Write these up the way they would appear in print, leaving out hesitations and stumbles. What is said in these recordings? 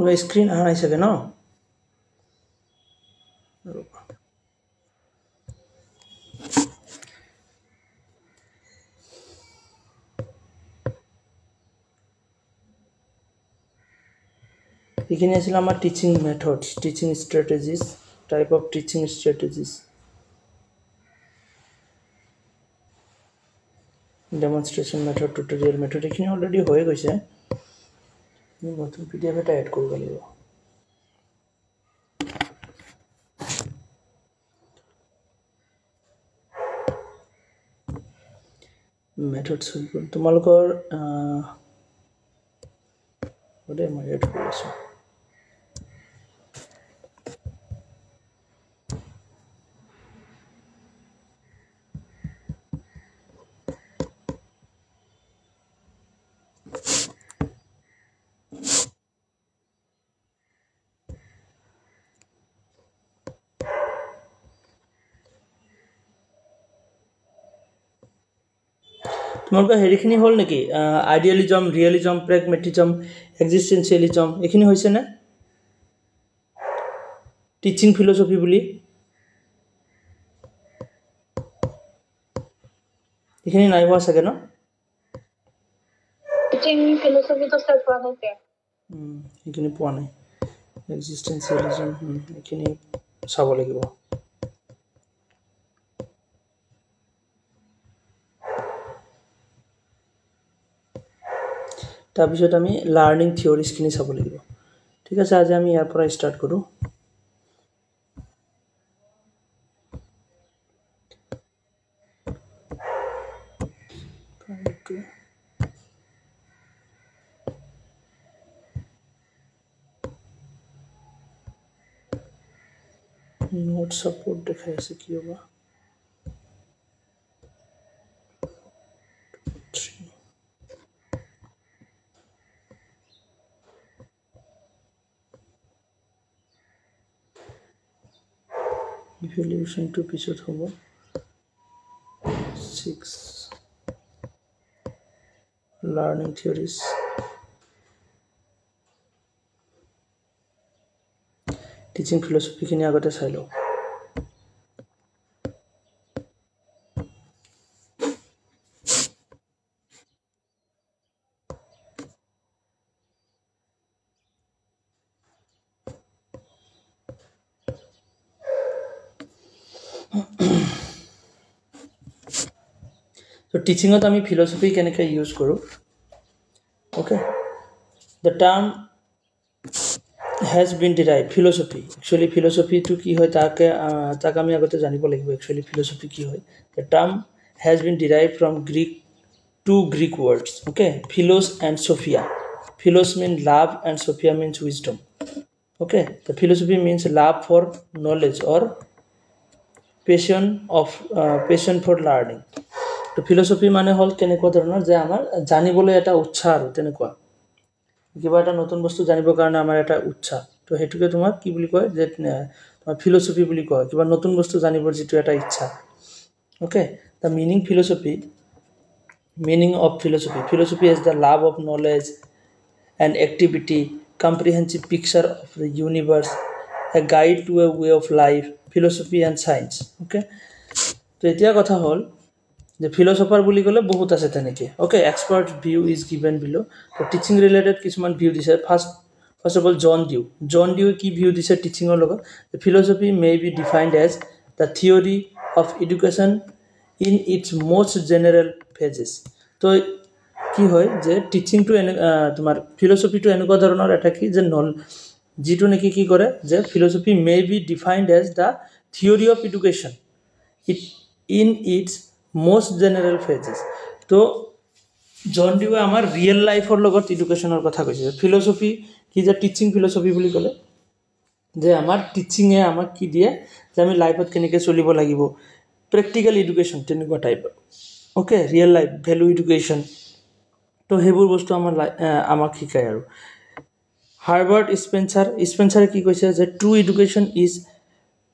My screen অহা নাই চাগে ন এইখিনি আছিল আমাৰ teaching methods teaching strategies type of teaching strategies demonstration method tutorial method এখিনি অলরেডি হয়ে গৈছে নতুন পিডিএফ এটা এড কৰিব লাগিব মেথডস তোমালোকৰ ওদে মই এড কৰিছো তোমালোকৰ হেৰিখিনি হল নেকি আইডিয়ালিজম ৰিয়েলিজম প্ৰেগমেটিজম এক্সিস্টেন্সিয়ালিজম এখিনি হৈছে না টিচিং ফিলসফি বুলি এখিনি নাই হোৱা চাগে ন টিচিং ফিলসফি তো স্যাৰ পোৱা নাই এখিনি পোৱা নাই এক্সিস্টেন্সিয়ালিজম এখিনি চাব লাগিব তাৰপিছত আমি লাৰ্নিং থিওৰিজ খিনি চাব লাগিব ঠিক আছে আজি আমি ইয়াৰ পৰা ষ্টাৰ্ট কৰো নোট সাপোর্ট দেখাই আছে কি হ'ব evaluation to পিছত হ'ব 6 learning theories teaching philosophy খিনি আগতে চাই লও So teaching ot ami philosophy keneka use koru okay the term has been derived philosophy actually philosophy to ki hoy take ami agote janibo lagibo actually philosophy ki hoy the term has been derived from two Greek words okay philos and sophia philos means love and sophia means wisdom okay the philosophy means love for knowledge or passion for learning তো philosophy মানে হল কেনেকুৱা ধৰণৰ যে আমাৰ জানিবলৈ এটা উৎসাহ আৰু তেনেকুৱা কিবা এটা নতুন বস্তু জানিবৰ কাৰণে আমাৰ এটা উৎসাহ তো হেতুকে তোমাক কি বুলি কয় যে তোমাৰ ফিলসফি বুলি কয় কিবা নতুন বস্তু জানিবৰ যেটো এটা ইচ্ছা okay the meaning of philosophy is the love of knowledge and activity comprehensive picture of the universe a guide to a way of life philosophy and science okay তো এতিয়া কথা হল The philosopher বুলি কলে বহুত আছে তেনেকে okay expert view is given below তো teaching related কিছুমান ভিউ দিছে first of all John Dewey কি ভিউ দিছে টিচিংৰ লগত the philosophy may be defined as the theory of education in its most general phases তো কি হয় যে টিচিং টু তোমাৰ ফিলসফি টু এনেকুৱা ধৰণৰ এটা কি যে জিটো নেকি কি কৰে যে philosophy may be defined as the theory of education in its most general phases তো জন ডিৱে আমাৰ ৰিয়েল লাইফৰ লগত এডুকেশনৰ কথা কৈছে ফিলসফি কি যে টিচিং ফিলসফি বুলি কলে যে আমাৰ টিচিং এ আমাক কি দিয়ে যে আমি লাইফত কেনেকৈ চলিব লাগিব প্ৰ্যাকটিক্যাল এডুকেশন তেনেকুৱা type okay real life value education তো হেবোৰ বস্তু আমাক শিকায় আৰু হাৰ্ভাৰ্ড স্পেন্সাৰ কি কৈছে যে true education is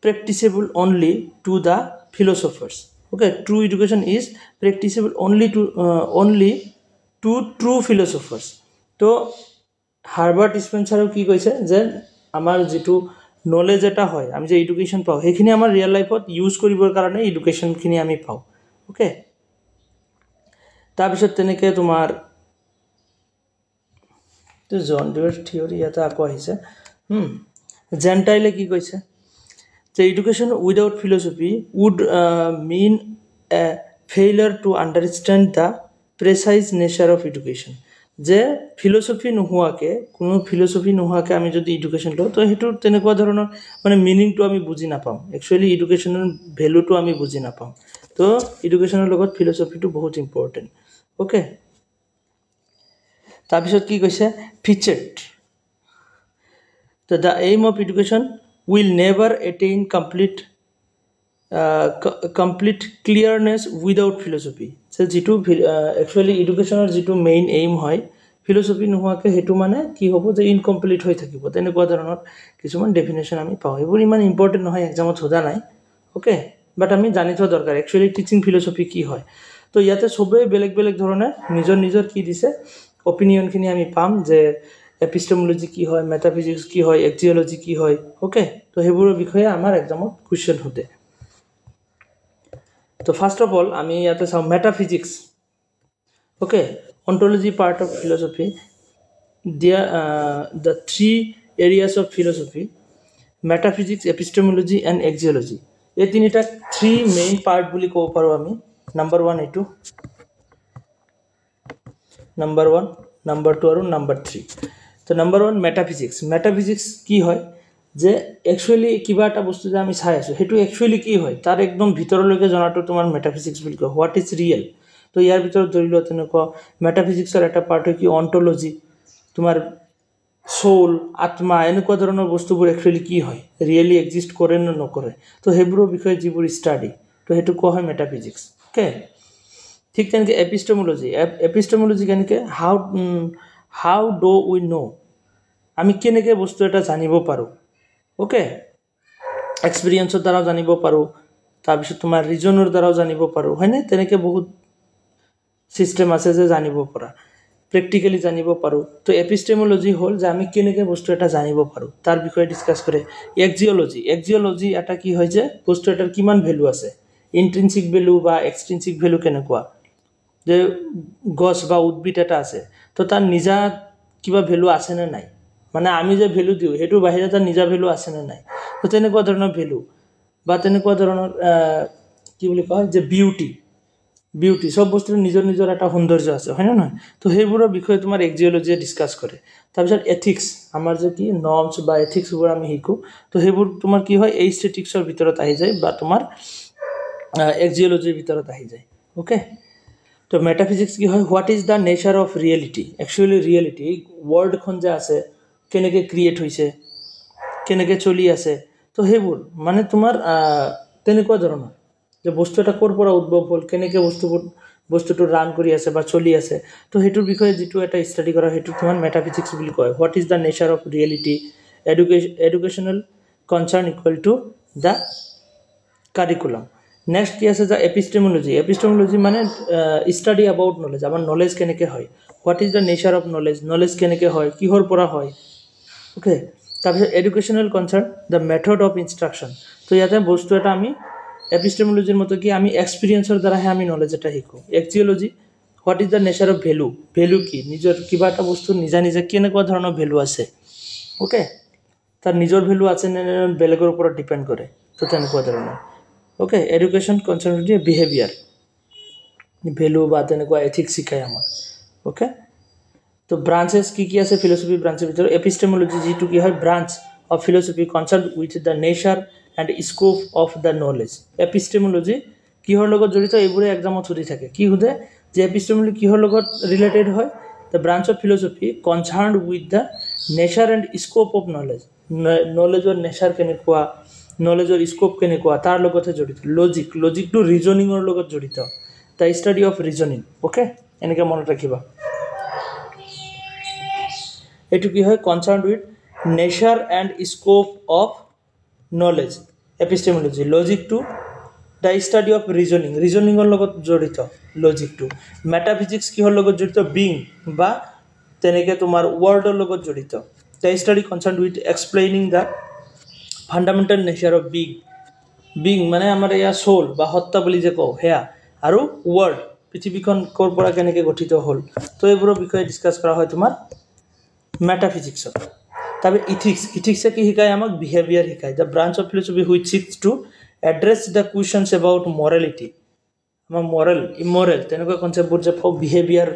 practicable only to the philosophers okay true education is practicable only to true philosophers so Herbert স্পেন্সাৰেও কি কৈছে যে আমাৰ যিটো নলেজ এটা হয় আমি যে এডুকেশ্যন পাওঁ সেইখিনি আমাৰ ৰিয়েল লাইফত ইউজ কৰিবৰ কাৰণে এডুকেশ্যনখিনি আমি পাওঁ ওকে তাৰপিছত তেনেকৈ তোমাৰ জন ডিউৰ থিয়ৰী ইয়াতে আকৌ আহিছে জেণ্টাইলে কি কৈছে যে education without philosophy would mean a failure to understand the precise nature of education যে ফিলচফি নোহোৱাকৈ কোনো ফিলচফি নোহোৱাকৈ আমি যদি এডুকেশ্যন লওঁ তো সেইটো তেনেকুৱা ধৰণৰ মানে মিনিংটো আমি বুজি নাপাম একচুৱেলি এডুকেশ্যনৰ ভেলুটো আমি বুজি নাপাম তো এডুকেশ্যনৰ লগত ফিলচফিটো বহুত ইম্পৰ্টেণ্ট ওকে তাৰপিছত কি কৈছে ফিচাৰ্ড তো the aim of education will never attain complete clearness without philosophy যে যিটো একচুৱেলি এডুকেশ্যনৰ যিটো মেইন এইম হয় ফিলচফি নোহোৱাকৈ সেইটো মানে কি হ'ব যে ইনকমপ্লিট হৈ থাকিব তেনেকুৱা ধৰণৰ কিছুমান ডেফিনেশ্যন আমি পাওঁ এইবোৰ ইমান ইম্পৰ্টেণ্ট নহয় এক্সামত সোধা নাই ওকে বাট আমি জানি থোৱা দৰকাৰ একচুৱেলি টিচিং ফিলচফি কি হয় তো ইয়াতে চবেই বেলেগ বেলেগ ধৰণে নিজৰ নিজৰ কি দিছে অপিনিয়নখিনি আমি পাম যে এপিষ্টেমোলজি কি হয় মেটাফিজিক্স কি হয় এক্সিঅলজি কি হয় ওকে তো সেইবোৰৰ বিষয়ে আমাৰ এক্সামত কুৱেশ্যন সোধে তো ফাৰ্ষ্ট অফ অল আমি ইয়াতে চাওঁ metaphysics okay ontology part of philosophy the three areas of philosophy metaphysics epistemology and axiology এই তিনিটা থ্ৰী মেইন পাৰ্ট বুলি ক'ব পাৰোঁ আমি নাম্বাৰ 1 এইটো নাম্বাৰ 1 নাম্বাৰ 2 আৰু নাম্বাৰ 3 তো নাম্বাৰ 1 মেটাফিজিক্স কি হয় যে একচুৱেলি কিবা এটা বস্তু যে আমি চাই আছোঁ সেইটো একচুৱেলি কি হয় তাৰ একদম ভিতৰলৈকে জনাটো তোমাৰ মেটাফিজিক্স বুলি কয় হোৱাট ইজ ৰিয়েল তো ইয়াৰ ভিতৰত ধৰি লোৱা তেনেকুৱা মেটাফিজিক্সৰ এটা পাৰ্ট হয় কি অন্টলজি তোমাৰ সোল আত্মা এনেকুৱা ধৰণৰ বস্তুবোৰ একচুৱেলি কি হয় ৰিয়েলি এক্সিষ্ট কৰে নে নকৰে তো সেইবোৰৰ বিষয়ে যিবোৰ ষ্টাডি তো সেইটো কোৱা হয় মেটাফিজিক্স ওকে ঠিক তেনেকৈ এপিষ্টেমোলজি কেনেকৈ হাউ ডু উই ন' আমি কেনেকৈ বস্তু এটা জানিব পাৰোঁ ওকে এক্সপিৰিয়েঞ্চৰ দ্বাৰাও জানিব পাৰোঁ তাৰপিছত তোমাৰ ৰিজনৰ দ্বাৰাও জানিব পাৰোঁ হয়নে তেনেকৈ বহুত চিষ্টেম আছে যে জানিব পৰা প্ৰেক্টিকেলি জানিব পাৰোঁ তো এপিষ্টেমোলজি হ'ল যে আমি কেনেকৈ বস্তু এটা জানিব পাৰোঁ তাৰ বিষয়ে ডিছকাছ কৰে এক্সিঅলজি এটা কি হয় যে বস্তু এটাৰ কিমান ভেলু আছে ইণ্ট্ৰিনচিক ভেলু বা এক্সট্ৰিনচিক ভেলু কেনেকুৱা যে গছ বা উদ্ভিদ এটা আছে তো তাৰ নিজা কিবা ভেলু আছেনে নাই মানে আমি যে ভেলু দিওঁ সেইটো বাহিৰে তাৰ নিজা ভেলু আছেনে নাই তো তেনেকুৱা ধৰণৰ ভেলু বা তেনেকুৱা ধৰণৰ কি বুলি কয় যে বিউটি সব বস্তুৰ নিজৰ নিজৰ এটা সৌন্দৰ্য আছে হয় নে নহয় তো সেইবোৰৰ বিষয়ে তোমাৰ এক্সিঅলজিয়ে ডিছকাছ কৰে তাৰপিছত এথিক্স আমাৰ যে কি নৰ্মছ বা এথিক্সবোৰ আমি শিকোঁ তো সেইবোৰ তোমাৰ কি হয় এইস্থেটিক্সৰ ভিতৰত আহি যায় বা তোমাৰ এক্সিঅলজিৰ ভিতৰত আহি যায় ওকে তো মেটাফিজিক্স কি হয় what is the nature of reality actually reality ৱৰ্ল্ডখন যে আছে কেনেকৈ ক্ৰিয়েট হৈছে কেনেকৈ চলি আছে তো সেইবোৰ মানে তোমাৰ তেনেকুৱা ধৰণৰ যে বস্তু এটা ক'ৰ পৰা উদ্ভৱ হ'ল কেনেকৈ বস্তুটো ৰান কৰি আছে বা চলি আছে তো সেইটোৰ বিষয়ে যিটো এটা ষ্টাডি কৰা সেইটো তোমাৰ মেটাফিজিক্স বুলি কয় what is the nature of reality educational concerned equal to the curriculum next কি আছে যে এপিষ্টেমোলজি মানে ষ্টাডি এবাউট নলেজ আমাৰ নলেজ কেনেকৈ হয় what is the nature of knowledge কেনেকৈ হয় কিহৰ পৰা হয় ওকে তাৰপিছত educational concerned the method of instruction তো ইয়াতে বস্তু এটা আমি এপিষ্টেমোলজিৰ মতে কি আমি এক্সপিৰিয়েঞ্চৰ দ্বাৰাহে আমি নলেজ এটা শিকোঁ axiology what is the nature of value কি নিজৰ কিবা এটা বস্তু নিজা কেনেকুৱা ধৰণৰ ভেলু আছে ওকে তাৰ নিজৰ ভেলু আছে নে বেলেগৰ ওপৰত ডিপেণ্ড কৰে তো তেনেকুৱা ধৰণৰ ওকে এডুকেশ্যন কনচাৰ্ণ দিয়ে বিহেভিয়াৰ ভেলু বা তেনেকুৱা এথিক্স শিকায় আমাক ওকে তো ব্ৰাঞ্চেছ কি আছে ফিলচফি ব্ৰাঞ্চৰ ভিতৰত এপিষ্টেমোলজি যিটো কি হয় branch of philosophy concern with the nature and scope of the knowledge epistemology কিহৰ লগত জড়িত এইবোৰে এক্সামত সুধি থাকে কি সোধে যে এপিষ্টেমোলজি কিহৰ লগত ৰিলেটেড হয় the branch of philosophy concern with the nature and scope of নলেজৰ নেচাৰ কেনেকুৱা নলেজৰ স্কোপ কেনেকুৱা তাৰ লগতহে জড়িত লজিকটো ৰিজনিঙৰ লগত জড়িত the study of reasoning okay এনেকৈ মনত ৰাখিবা এইটো কি হয় concern with nature and scope of knowledge epistemology লজিকটো দ্য ষ্টাডি অফ ৰিজনিঙৰ লগত জড়িত লজিকটো মেটাফিজিক্স কিহৰ লগত জড়িত বিং বা তেনেকে তোমাৰ ৱৰ্ল্ডৰ লগত জড়িত the study concern with explaining the fundamental nature of being মানে আমাৰ এয়া সোল বা সত্তা বুলি যে কওঁ সেয়া আৰু ৱৰ্ল্ড পৃথিৱীখন ক'ৰ পৰা কেনেকৈ গঠিত হ'ল তো এইবোৰৰ বিষয়ে ডিছকাছ কৰা হয় তোমাৰ মেটাফিজিক্সত তাৰপৰা ইথিক্সে কি শিকায় আমাক বিহেভিয়াৰ শিকায় the branch of philosophy which seeks to address the questions about morality আমাৰ মৰেল ইমৰেল তেনেকুৱা কনচেপ্টবোৰ যে বিহেভিয়াৰ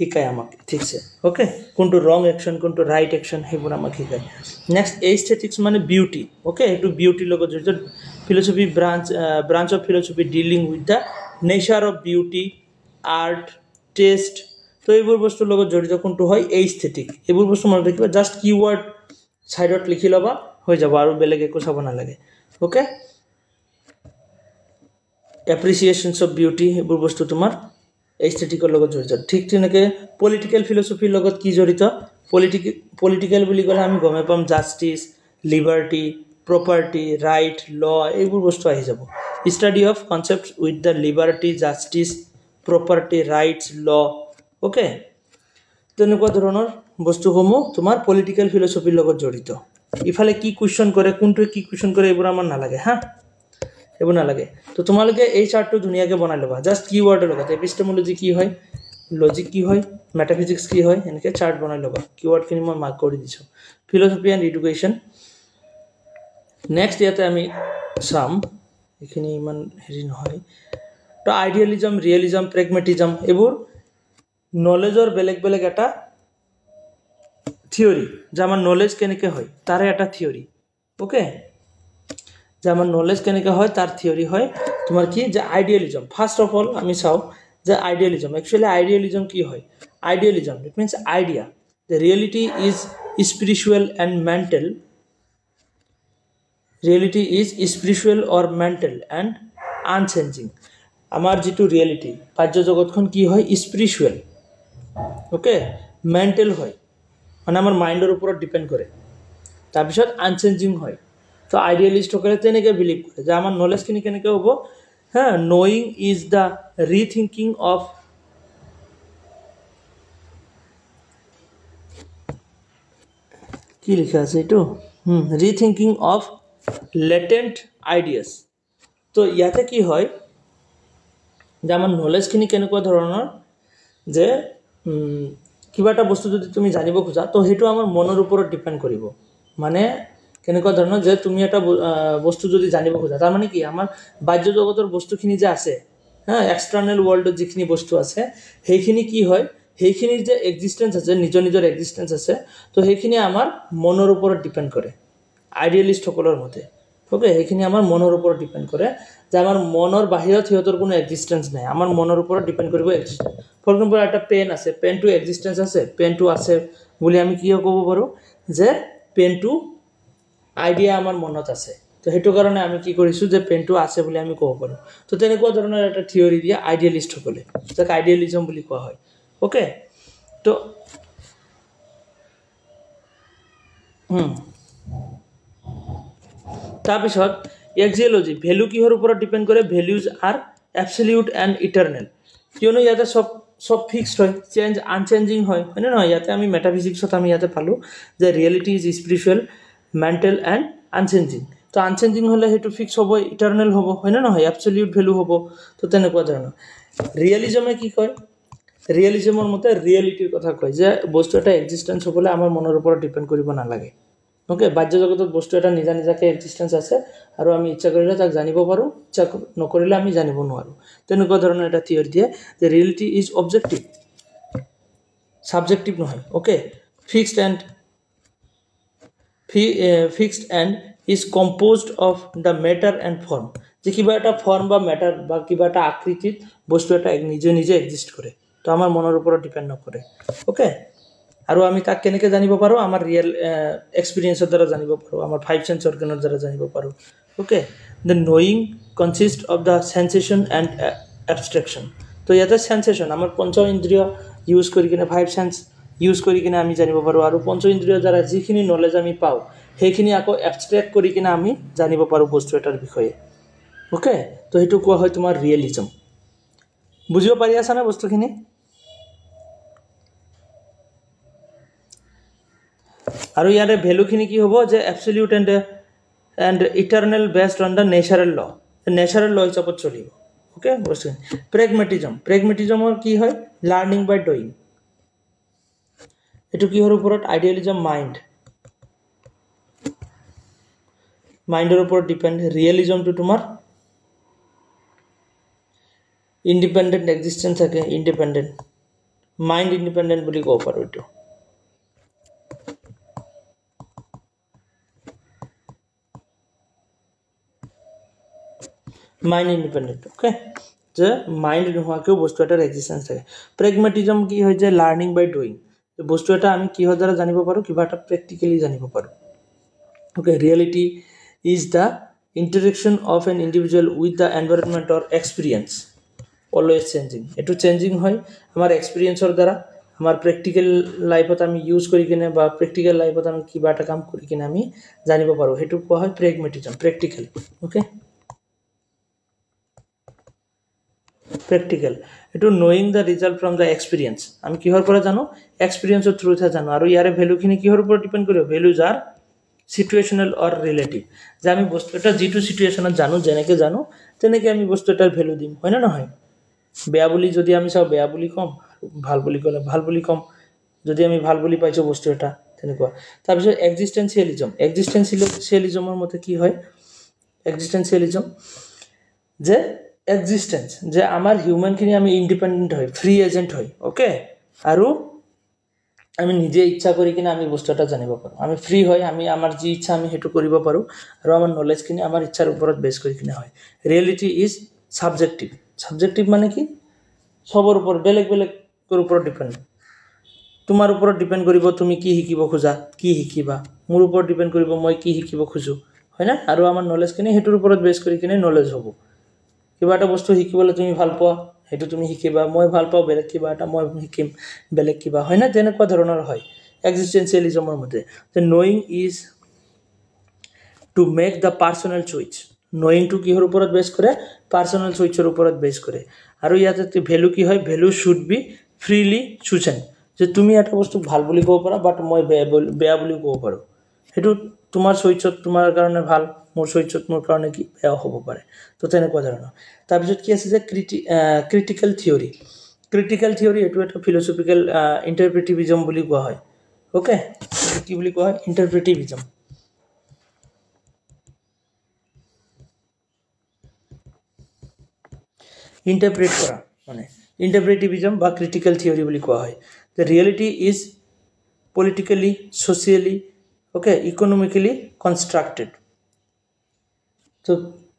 শিকায় আমাক ইথিক্সে অ'কে কোনটো ৰং একশ্যন কোনটো ৰাইট একশ্যন সেইবোৰ আমাক শিকায় নেক্সট এস্থেটিক্স মানে বিউটি অ'কে এইটো বিউটিৰ লগত জড়িত philosophy branch of philosophy dealing with the nature of beauty art test তো এইবোৰ বস্তুৰ লগত জড়িত কোনটো হয় এস্থেটিক এইবোৰ বস্তু মনত ৰাখিবা জাষ্ট কিৱৰ্ড সাইডত লিখি লবা হৈ যাব আৰু বেলেগ একো চাব নালাগে ওকে এপ্ৰিচিয়েশনস অফ বিউটি এইবোৰ বস্তু তোমাৰ এস্থেটিকৰ লগত জড়িত ঠিক তেনেকৈ পলিটিক্যাল ফিলচফিৰ লগত কি জড়িত পলিটিক্যাল বুলি ক'লে আমি গমে পাম জাস্টিস লিবাৰ্টি প্ৰপাৰ্টি ৰাইট ল এইবোৰ বস্তু আহি যাব study of concepts with the liberty justice property rights law okay তেনেকুৱা ধৰণৰ বস্তুসমূহ তোমাৰ পলিটিক্যাল ফিলচফিৰ লগত জড়িত ইফালে কি কোৱেশ্চন কৰে কোনটো কি কোৱেশ্চন কৰে এইবোৰ আমাৰ নালাগে হা এইবোৰ নালাগে তো তোমালোকে এই চাৰ্টটো ধুনীয়াকৈ বনাই ল'বা জাষ্ট কিৱৰ্ডৰ লগত এপিষ্টেমোলজি কি হয় লজিক কি হয় মেটাফিজিক্স কি হয় এনেকৈ চাৰ্ট বনাই ল'বা কিৱৰ্ডখিনি মই মাৰ্ক কৰি দিছোঁ ফিলচফি এণ্ড এডুকেশ্যন নেক্সট ইয়াতে আমি চাম এইখিনি ইমান হেৰি নহয় তো আইডিয়েলিজম ৰিয়েলিজম প্ৰেগমেটিজম এইবোৰ নলেজৰ বেলেগ বেলেগ এটা থিওৰি যে আমাৰ নলেজ কেনেকৈ হয় তাৰে এটা থিওৰি ওকে যে আমাৰ নলেজ কেনেকৈ হয় তাৰ থিওৰি হয় তোমাৰ কি যে আইডিয়েলিজম ফাৰ্ষ্ট অফ অল আমি চাওঁ যে আইডিয়েলিজম একচুৱেলি আইডিয়েলিজম কি হয় idealism it means idea the reality is spiritual and mental reality is spiritual or mental and unchanging আমাৰ যিটো ৰিয়েলিটি বাহ্য জগতখন কি হয় স্পিৰিচুৱেল ওকে মেণ্টেল হয় মানে আমাৰ মাইণ্ডৰ ওপৰত ডিপেণ্ড কৰে তাৰপিছত আনচেঞ্জিং হয় তো আইডিয়েলিষ্টসকলে তেনেকৈ বিলিভ কৰে যে আমাৰ নলেজখিনি কেনেকৈ হ'ব হা knowing is the rethinking of কি লিখা আছে এইটো ৰিথিংকিং অফ লেটেণ্ট আইডিয়াছ তো ইয়াতে কি হয় যে আমাৰ নলেজখিনি কেনেকুৱা ধৰণৰ যে কিবা এটা বস্তু যদি তুমি জানিব খোজা তো সেইটো আমাৰ মনৰ ওপৰত ডিপেণ্ড কৰিব মানে কেনেকুৱা ধৰণৰ যে তুমি এটা বস্তু যদি জানিব খোজা তাৰ মানে কি আমাৰ বাহ্য জগতৰ বস্তুখিনি যে আছে হা এক্সটাৰ্নেল ৱৰ্ল্ডত যিখিনি বস্তু আছে সেইখিনি কি হয় সেইখিনিৰ যে এক্সিষ্টেঞ্চ আছে নিজৰ নিজৰ এক্সিষ্টেঞ্চ আছে তো সেইখিনি আমাৰ মনৰ ওপৰত ডিপেণ্ড কৰে আইডিয়েলিষ্টসকলৰ মতে ওকে সেইখিনি আমাৰ মনৰ ওপৰত ডিপেণ্ড কৰে যে আমাৰ মনৰ বাহিৰত সিহঁতৰ কোনো এক্সিষ্টেঞ্চ নাই আমাৰ মনৰ ওপৰত ডিপেণ্ড কৰিব এক্সিষ্টেঞ্চ ফৰ এক্সাম্পল এটা পেন আছে পেনটো এক্সিষ্টেঞ্চ আছে পেনটো আছে বুলি আমি কি ক'ব পাৰোঁ যে পেনটো আইডিয়া আমাৰ মনত আছে তো সেইটো কাৰণে আমি কি কৰিছোঁ যে পেনটো আছে বুলি আমি ক'ব পাৰোঁ তো তেনেকুৱা ধৰণৰ এটা থিয়ৰি দিয়ে আইডিয়েলিষ্টসকলে যাক আইডিয়েলিজম বুলি কোৱা হয় ওকে তো তাৰপিছত এক্সিঅলজি ভেলু কিহৰ ওপৰত ডিপেণ্ড কৰে ভেলুজ আৰ এবছলিউট এণ্ড ইটাৰনেল কিয়নো ইয়াতে সব ফিক্সড হয় চেঞ্জ আনচেঞ্জিং হয় হয়নে নহয় ইয়াতে আমি মেটাফিজিক্সত আমি ইয়াতে পালোঁ যে reality is spiritual mental and আনচেঞ্জিং তো আনচেঞ্জিং হ'লে সেইটো ফিক্স হ'ব ইটাৰনেল হ'ব হয়নে নহয় এবছলিউট ভেলু হ'ব তো তেনেকুৱা ধৰণৰ ৰিয়েলিজমে কি কয় ৰিয়েলিজমৰ মতে ৰিয়েলিটিৰ কথা কয় যে বস্তু এটা এক্সিষ্টেঞ্চ হ'বলৈ আমাৰ মনৰ ওপৰত ডিপেণ্ড কৰিব নালাগে ওকে বাহ্য জগতত বস্তু এটা নিজা নিজাকৈ এক্সিষ্টেঞ্চ আছে আৰু আমি ইচ্ছা কৰিলে তাক জানিব পাৰোঁ ইচ্ছা নকৰিলে আমি জানিব নোৱাৰোঁ তেনেকুৱা ধৰণৰ এটা থিয়ৰি দিয়ে যে ৰিয়েলিটি ইজ অবজেক্টিভ ছাবজেক্টিভ নহয় okay fixed and is composed of the matter and form যে কিবা এটা ফৰ্ম বা মেটাৰ বা কিবা এটা আকৃতিত বস্তু এটা নিজে নিজে এক্সিষ্ট কৰে তো আমাৰ মনৰ ওপৰত ডিপেণ্ড নকৰে ওকে আৰু আমি তাক কেনেকৈ জানিব পাৰোঁ আমাৰ ৰিয়েল এক্সপিৰিয়েঞ্চৰ দ্বাৰা জানিব পাৰোঁ আমাৰ 5 সেন্স অৰ্গেনৰ দ্বাৰা জানিব পাৰোঁ okay the knowing consist of the sensation and abstraction তো ইয়াতে সেন্সেশ্যন আমাৰ পঞ্চ ইন্দ্ৰিয় ইউজ কৰি কিনে 5 সেন্স ইউজ কৰি কিনে আমি জানিব পাৰোঁ আৰু পঞ্চ ইন্দ্ৰিয়ৰ দ্বাৰা যিখিনি নলেজ আমি পাওঁ সেইখিনি আকৌ এবষ্ট্ৰেক্ট কৰি কিনে আমি জানিব পাৰোঁ বস্তু এটাৰ বিষয়ে ওকে তো সেইটো কোৱা হয় তোমাৰ ৰিয়েলিজম বুজিব পাৰি আছানে বস্তুখিনি আৰু ইয়াৰে ভ্যালুখিনি কি হ'ব যে absolute and eternal based on the natural law natural law হিচাপত চলিব ওকে প্ৰেগমেটিজমৰ কি হয় লাৰ্নিং বাই ডুইং এটো কিহৰ ওপৰত আইডিয়ালিজম মাইণ্ডৰ ওপৰত ডিপেন্ড ৰিয়েলিজমটো তোমাৰ ইন্ডিপেন্ডেন্ট এক্সিস্টেন্স থাকে ইন্ডিপেন্ডেন্ট মাইণ্ড ইন্ডিপেন্ডেন্ট বুলি ক'ব পাৰো এটো মাইণ্ড ইন্ডিপেন্ডেন্ট ওকে যে মাইণ্ড নোহোৱাকেও বস্তু এটাৰ এক্সিস্টেন্স থাকে প্ৰেগমেটিজম কি হয় যে লাৰ্নিং বাই ডুইং বস্তু এটা আমি কিহৰ দ্বাৰা জানিব পাৰো কিবা এটা প্ৰেক্টিক্যালি জানিব পাৰো okay reality is the interaction of an individual with the environment or experience always changing এটো চেঞ্জিং হয় আমাৰ এক্সপিৰিয়েন্সৰ দ্বাৰা আমাৰ প্ৰেক্টিক্যাল লাইফত আমি ইউজ কৰি কিনে বা প্ৰেক্টিক্যাল লাইফত আমি কিবা এটা কাম কৰি কিনে আমি জানিব পাৰো হেতু কোৱা হয় প্ৰেগমেটিজম প্ৰেক্টিক্যাল okay practical eto knowing the result from the experience ami kihor pora jano experience through tha jano aru yare value khini kihor upor depend kore values are situational or relative je ami bostu eta jitu situation janu jeneke janu teneke ami bostu etar value dim hoy na na hoy beya boli jodi ami sab beya boli kom bhal boli kole bhal boli kom jodi ami bhal boli paicho bostu eta teneko tar bisor existentialism er mote ki hoy existentialism je existence যে আমার human খিনি আমি independent হই free agent হই okay আৰু আমি নিজে ইচ্ছা কৰি কিনে আমি বস্তুটা জানিব পাৰো আমি ফ্ৰি হই আমি আমাৰ যি ইচ্ছা আমি হেতু কৰিব পাৰো আৰু আমাৰ নলেজ খিনি আমাৰ ইচ্ছাৰ ওপৰত বেস কৰি কিনে হয় ৰিয়েলিটি ইজ সাবজেক্টিভ মানে কি সবৰ ওপৰত বেলেগ ওপৰত ডিপেন্ড তোমাৰ ওপৰত ডিপেন্ড কৰিব তুমি কি শিকিব খোজা কি শিকিবা মোৰ ওপৰত ডিপেন্ড কৰিব মই কি শিকিব খোজো হয় না আৰু আমাৰ নলেজ খিনি হেতুৰ ওপৰত বেস কৰি কিনে নলেজ হ'ব কিবা এটা বস্তু শিকিবলৈ তুমি ভাল পোৱা হেতু তুমি শিকিবা মই ভাল পাও বেলেগ কিবা এটা মই শিকিম বেলেগ কিবা হয় না তেনেকুৱা ধৰণৰ হয় এক্সিস্টেন্সিয়ালিজমৰ মতে যে knowing is to make the personal choice knowing to কিহৰ ওপৰত বেস কৰে পাৰ্সোনাল চয়েসৰ ওপৰত বেস কৰে আৰু ইয়াতে ভ্যালু কি হয় value should be freely chosen যে তুমি এটা বস্তু ভাল বুলি ক'ব পাৰা বাট মই বেয়া বুলি ক'ব পাৰো হেতু তোমাৰ চয়েসত তোমাৰ কাৰণে ভাল মোৰ চয়েসত মোৰ কাৰণে কি বেয়া হ'ব পাৰে তো তেনেকুৱা ধৰণৰ তাৰ পিছত কি আছে যে ক্ৰিটিক্যাল থিওৰি এটো এটা ফিলসফিক্যাল ইন্টাৰপ্ৰেটিভিজম বুলি কোৱা হয় ওকে কি বুলি কোৱা হয় ইন্টাৰপ্ৰেটিভিজম ইন্টাৰপ্ৰেট কৰা মানে ইন্টাৰপ্ৰেটিভিজম বা ক্ৰিটিক্যাল থিওৰি বুলি কোৱা হয় the reality is politically socially okay economically constructed তো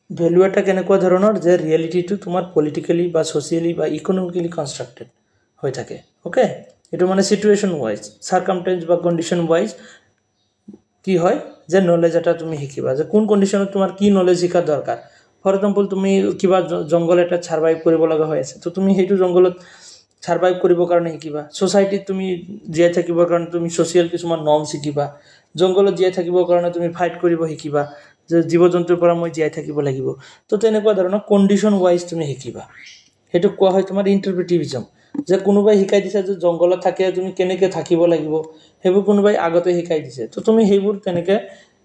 ভ্যালু এটা কেনেকুৱা ধৰণৰ যে ৰিয়েলিটিটো তোমাৰ পলিটিক্যালি বা সোশিয়ালি বা ইকোনমিক্যালি কনস্ট্ৰাক্টেড হৈ থাকে ওকে এটো মানে সিচুয়েশন ওয়াইজ সার্কামস্টেন্স বা কন্ডিশন ওয়াইজ কি হয় যে নলেজ এটা তুমি শিকিবা যে কোন কন্ডিশনত তোমাৰ কি নলেজ শিকা দৰকাৰ ফৰ এক্সাম্পল তুমি কিবা জংগল এটা সাৰ্ভাইভ কৰিব লগা হৈ আছে তো তুমি হেতু জংগলত সাৰ্ভাইভ কৰিব কাৰণে শিকিবা সোসাইটি তুমি জিয়া থাকিবৰ কাৰণে তুমি সোশিয়াল কিছুমান নৰ্ম শিকিবা জংগলত জিয়া থাকিবৰ কাৰণে তুমি ফাইট কৰিব শিকিবা যে জীৱ-জন্তুৰ পৰা মই জিয়া থাকিব লাগিব তো তেনেকুৱা ধৰণৰ কন্ডিশন ওয়াইজ তুমি শিকিবা হেতু কোৱা হয় তোমাৰ ইন্টাৰপ্ৰেটিভিজম যে কোনোবাই শিকাই দিছে যে জংগলত থাকে তুমি কেনেকৈ থাকিব লাগিব হেবু কোনোবাই আগতে শিকাই দিছে তো তুমি হেবুৰ তেনেকৈ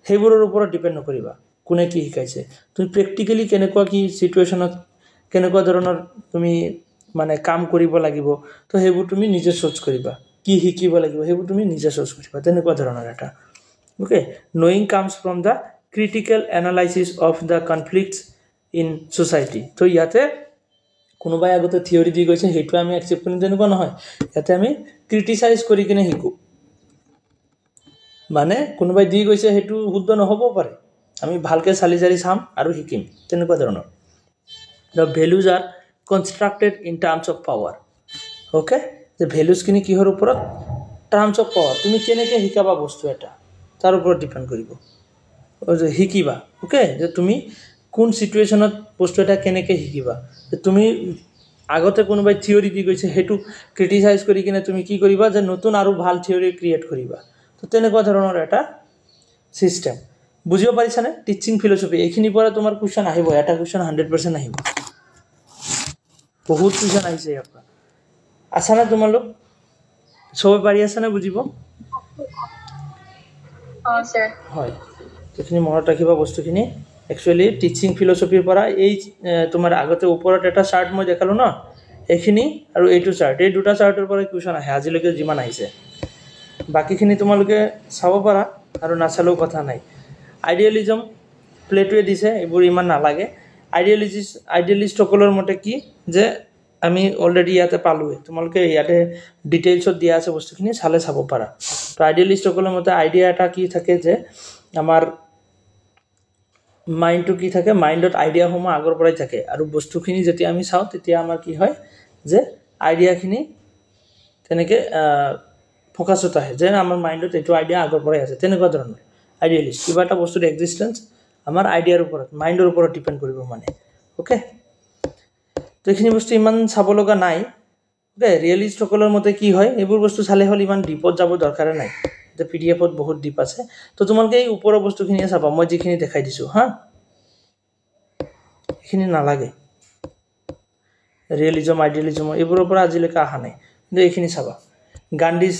হেবুৰৰ ওপৰত ডিপেন্ড নকৰিবা কোনে কি শিকাইছে তুমি প্ৰ্যাকটিক্যালি কেনেকুৱা কি সিচুয়েশনত কেনেকুৱা ধৰণৰ তুমি মানে কাম কৰিব লাগিব তো হেবুৰ তুমি নিজে সোচ কৰিবা কি শিকিব লাগিব হেবু তুমি নিজে সোচ কৰিবা তেনেকুৱা ধৰণৰ এটা okay knowing comes from the critical analysis of the conflicts in society তো ইয়াতে কোনোবাই আগতে থিওৰি দি গৈছে হেতু আমি একচেপ্ট কৰি তেনেকুৱা নহয় ইয়াতে আমি ক্ৰিটিসাইজ কৰি কিনে শিকো মানে কোনোবাই দি গৈছে হেতু শুদ্ধ নহব পাৰে আমি ভালকে চালি জাৰি চাম আৰু শিকিম তেনেকুৱা ধৰণৰ the values are constructed in terms of power okay the values কিনি কিহৰ ওপৰত terms of power তুমি কেনেকৈ শিকাবা বস্তু এটা তাৰ ওপৰত ডিপেন্ড কৰিব যে শিকিবা ওকে যে তুমি কোন সিচুয়েশনত বস্তু এটা কেনেকৈ শিকিবা যে তুমি আগতে কোনোবাই থিওৰি দি গৈছে হেতু ক্ৰিটিসাইজ কৰি কিনে তুমি কি কৰিবা যে নতুন আৰু ভাল থিওৰি ক্ৰিয়েট কৰিবা তো তেনেকুৱা ধৰণৰ এটা সিস্টেম বুজিব পাৰিছানে টিচিং ফিলসফি এইখিনি পৰা তোমাৰ কোৱেশ্চন আহিব এটা কোৱেশ্চন 100% আহিব বহুত কোৱেশ্চন আহিছে ইয়াৰ পৰা আছানে তোমালোক সবে পাৰি আছানে বুজিব sir. হয় এইখিনি মনত ৰাখিবা বস্তুখিনি একচুৱেলি টিচিং ফিলচফিৰ পৰা এই তোমাৰ আগতে ওপৰত এটা চাৰ্ট মই দেখালো ন এইখিনি আৰু এইটো চাৰ্ট এই দুটা চাৰ্টৰ পৰা কুৱেশ্যন আহে আজিলৈকে যিমান আহিছে বাকীখিনি তোমালোকে চাব পাৰা আৰু নাচালেও কথা নাই আইডিয়েলিজম প্লেটোৱে দিছে এইবোৰ ইমান নালাগে আইডিয়েলিষ্টসকলৰ মতে কি যে আমি অলৰেডি ইয়াতে পালোৱে তোমালোকে ইয়াতে ডিটেইলছত দিয়া আছে বস্তুখিনি চালে চাব পাৰা তো আইডিয়েলিষ্টসকলৰ মতে আইডিয়া এটা কি থাকে যে আমাৰ মাইণ্ডটো কি থাকে মাইণ্ডত আইডিয়াসমূহ আগৰ পৰাই থাকে আৰু বস্তুখিনি যেতিয়া আমি চাওঁ তেতিয়া আমাৰ কি হয় যে আইডিয়াখিনি তেনেকৈ ফ'কাছত আহে যে আমাৰ মাইণ্ডত এইটো আইডিয়া আগৰ পৰাই আছে তেনেকুৱা ধৰণৰ আইডিয়েলিষ্ট কিবা এটা বস্তুৰ এক্সিষ্টেঞ্চ আমাৰ আইডিয়াৰ ওপৰত মাইণ্ডৰ ওপৰত ডিপেণ্ড কৰিব মানে অ'কে তো এইখিনি বস্তু ইমান চাব লগা নাই অ'কে ৰিয়েলিষ্টসকলৰ মতে কি হয় এইবোৰ বস্তু চালে হ'ল ইমান ডিপত যাব দৰকাৰে নাই এতিয়া PDF-ত বহুত ডিপ আছে তো তোমালোকে এই ওপৰৰ বস্তুখিনিয়ে চাবা মই যিখিনি দেখাই দিছোঁ হা এইখিনি নালাগে ৰিয়েলিজম আইডিয়েলিজম এইবোৰৰ পৰা আজিলৈকে অহা নাই কিন্তু এইখিনি চাবা গান্ধীজ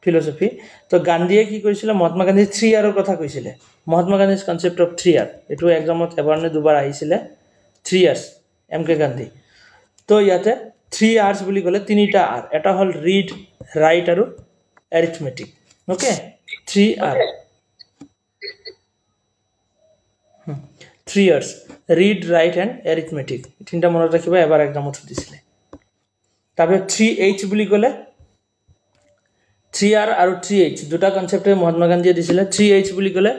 ফিলচফি তো গান্ধীয়ে কি কৰিছিলে মহাত্মা গান্ধী 3 ইয়াৰৰ কথা কৈছিলে মহাত্মা গান্ধীজ কনচেপ্ট অফ 3 ইয়াৰ এইটো এক্সামত এবাৰ নে দুবাৰ আহিছিলে 3 ইয়াৰ্ছ MK গান্ধী তো ইয়াতে 3 ইয়াৰ্ছ বুলি ক'লে তিনিটা আৰ এটা হ'ল ৰিড ৰাইট আৰু arithmetic okay 3 R 3 R's read write and arithmetic তিনিটা মনত ৰাখিবা এবাৰ এক্সামত সুধিছিলে তাৰপিছত 3H বুলি ক'লে 3R আৰু 3H দুটা কনচেপ্টে মহাত্মা গান্ধীয়ে দিছিলে 3H বুলি ক'লে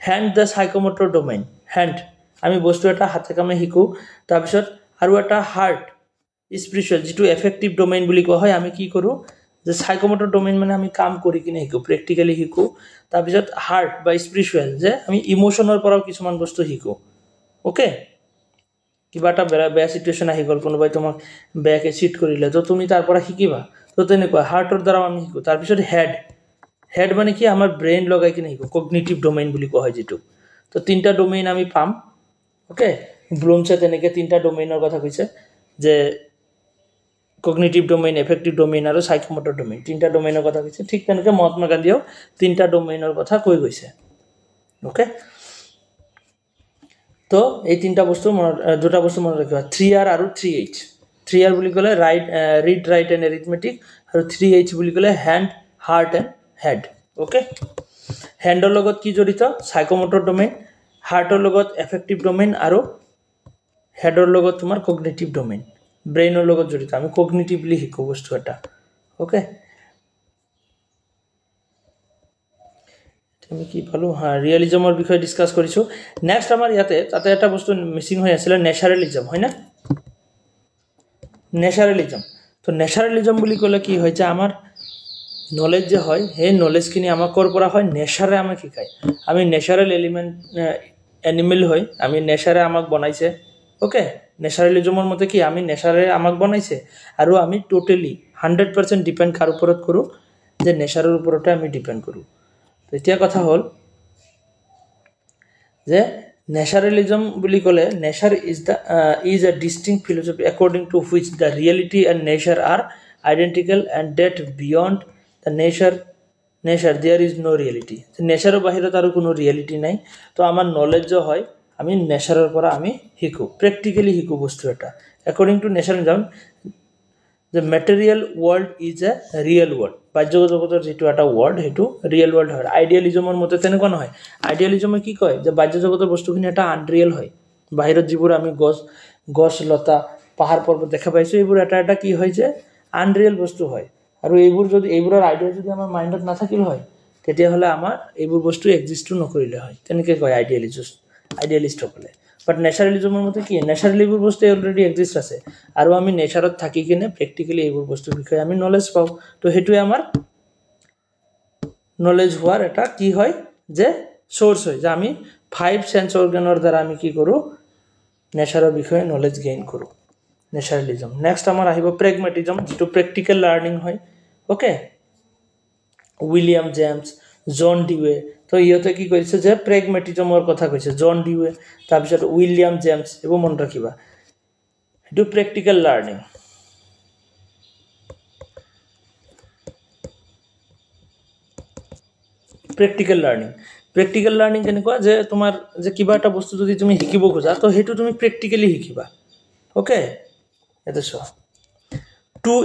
হেণ্ড দ্য সাইকোমোটৰ ডোমেইন হেণ্ড আমি বস্তু এটা হাতে কামে শিকোঁ তাৰপিছত আৰু এটা হাৰ্ট স্পিৰিচুৱেল যিটো এফেক্টিভ ডোমেইন বুলি কোৱা হয় আমি কি কৰোঁ যে সাইকোমোটৰ ডোমেইন মানে আমি কাম কৰি কিনে শিকোঁ প্ৰেক্টিকেলি শিকোঁ তাৰপিছত হাৰ্ট বা স্পিৰিচুৱেল যে আমি ইমোশ্যনৰ পৰাও কিছুমান বস্তু শিকোঁ ওকে কিবা এটা বেয়া চিটুৱেশ্যন আহি গ'ল কোনোবাই তোমাক বেয়াকৈ চিট কৰিলে তো তুমি তাৰ পৰা শিকিবা তো তেনেকুৱা হাৰ্টৰ দ্বাৰাও আমি শিকোঁ তাৰপিছত হেড মানে কি আমাৰ ব্ৰেইন লগাই কিনে শিকোঁ কগনিটিভ ডোমেইন বুলি কোৱা হয় যিটো তো তিনিটা ডোমেইন আমি পাম ওকে ব্লুমছে তেনেকৈ তিনিটা ডোমেইনৰ কথা কৈছে যে কগনিটিভ ডোমেইন এফেক্টিভ ডোমেইন আৰু সাইকোমোটৰ ডোমেইন তিনিটা ডোমেইনৰ কথা কৈছে ঠিক তেনেকৈ মহাত্মা গান্ধীয়েও তিনিটা ডোমেইনৰ কথা কৈ গৈছে ওকে তো এই তিনিটা বস্তু দুটা বস্তু মনত ৰাখিবা 3R আৰু 3H 3R বুলি ক'লে ৰিড ৰাইট এণ্ড এৰিথমেটিক আৰু 3H বুলি ক'লে hand heart and head okay হেণ্ডৰ লগত কি জড়িত সাইকোমোটৰ ডোমেইন হাৰ্টৰ লগত এফেক্টিভ ডোমেইন আৰু হেডৰ লগত তোমাৰ কগনিটিভ ডোমেইন ব্ৰেইনৰ লগত জড়িত আমি কগনিটিভলি শিকোঁ বস্তু এটা ওকে আমি কি পালোঁ ৰিয়েলিজমৰ বিষয়ে ডিছকাছ কৰিছোঁ নেক্সট আমাৰ ইয়াতে তাতে এটা বস্তু মিচিং হৈ আছিলে নেচাৰেলিজম হয় না নেচাৰেলিজম তো নেচাৰেলিজম বুলি ক'লে কি হয় যে আমাৰ নলেজ যে হয় সেই নলেজখিনি আমাক ক'ৰ পৰা হয় নেচাৰে আমাক শিকায় আমি নেচাৰেল এনিমেল হয় আমি নেচাৰে আমাক বনাইছে ওকে নেচাৰেলিজমৰ মতে কি আমি নেচাৰে আমাক বনাইছে আৰু আমি টোটেলি 100% ডিপেণ্ড কাৰ ওপৰত কৰোঁ যে নেচাৰৰ ওপৰতে আমি ডিপেণ্ড কৰোঁ এতিয়া কথা হ'ল যে নেচাৰেলিজম বুলি ক'লে nature is a distinct philosophy according to which the reality and nature are identical and that beyond the nature there is no' reality নেচাৰৰ বাহিৰত আৰু কোনো ৰিয়েলিটি নাই তো আমাৰ নলেজ হয় আমি নেচাৰৰ পৰা আমি শিকোঁ প্ৰেক্টিকেলি শিকোঁ বস্তু এটা একৰ্ডিং টু নেচাৰেলিজম যে material world is a real world বাহ্য জগতৰ যিটো এটা ৱৰ্ল্ড সেইটো ৰিয়েল ৱৰ্ল্ড হয় আইডিয়েলিজমৰ মতে তেনেকুৱা নহয় আইডিয়েলিজমে কি কয় যে বাহ্য জগতৰ বস্তুখিনি এটা আনৰিয়েল হয় বাহিৰত যিবোৰ আমি গছ লতা পাহাৰ পৰ্বত দেখা পাইছোঁ এইবোৰ এটা এটা কি হয় যে আনৰিয়েল বস্তু হয় আৰু এইবোৰৰ আইডিয়া যদি আমাৰ মাইণ্ডত নাথাকিল হয় তেতিয়াহ'লে আমাৰ এইবোৰ বস্তু এক্সিষ্টো নকৰিলে হয় তেনেকৈ কয় আইডিয়েলিষ্টসকলে বাট নেচাৰেলিজমৰ মতে কি নেচাৰেলি এইবোৰ বস্তু অলৰেডি এক্সিষ্ট আছে আৰু আমি নেচাৰত থাকি কিনে প্ৰেক্টিকেলি এইবোৰ বস্তুৰ বিষয়ে আমি নলেজ পাওঁ তো সেইটোৱে আমাৰ নলেজ হোৱাৰ এটা কি হয় যে চ'ৰ্চ হয় যে আমি 5 সেন্স অৰ্গানৰ দ্বাৰা আমি কি কৰোঁ নেচাৰৰ বিষয়ে নলেজ গেইন কৰোঁ নেচাৰেলিজম নেক্সট আমাৰ আহিব প্ৰেগমেটিজম যিটো প্ৰেক্টিকেল লাৰ্ণিং হয় ওকে উইলিয়াম জেমছ জন ডিৱে তো ইহঁতে কি কৰিছে যে প্ৰেগমেটিজমৰ কথা কৈছে জন ডিৱে তাৰপিছত উইলিয়াম জেমছ এইবোৰ মনত ৰাখিবা সেইটো প্ৰেক্টিকেল লাৰ্ণিং প্ৰেক্টিকেল লাৰ্নিং কেনেকুৱা যে তোমাৰ যে কিবা এটা বস্তু যদি তুমি শিকিব খোজা তো সেইটো তুমি প্ৰেক্টিকেলি শিকিবা ওকে এটা চোৱা two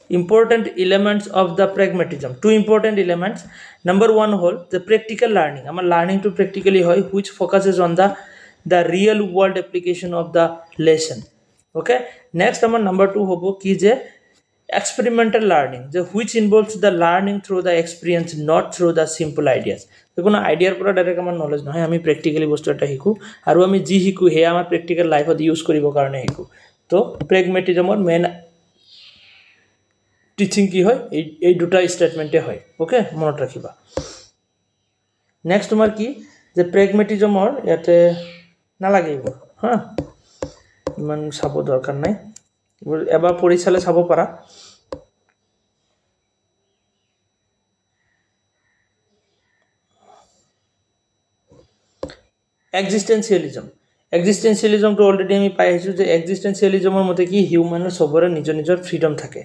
important elements of the pragmatism. Two important elements. Number one whole the practical learning. Our learning to practically hoy which focuses on the real world application of the lesson. Okay. Next our number two hobo ki je experimental learning, which involves the learning through the experience, not through the simple ideas. কোনো আইডিয়াৰ পৰা direct আমাৰ knowledge নহয় আমি practically বস্তু এটা শিকো আৰু আমি যি শিকো হে আমাৰ প্ৰেক্টিকেল লাইফত ইউজ কৰিব কাৰণে শিকো তো প্ৰেগমেটিজমৰ মেইন টিচিং কি হয় এই দুটা স্টেটমেন্টে হয় ওকে মনত ৰাখিবা নেক্সট তোমাৰ কি যে প্ৰেগমেটিজমৰ ইয়াতে নালাগিব হা ইমান চাব দৰকাৰ নাই এবাৰ পঢ়ি চালে চাব পাৰা এক্সিষ্টেন্সিয়েলিজম তো অলৰেডি আমি পাই আহিছো যে এক্সিষ্টেন্সিয়েলিজমৰ মতে কি হিউম্যানৰ সবৰে নিজৰ ফ্ৰীডম থাকে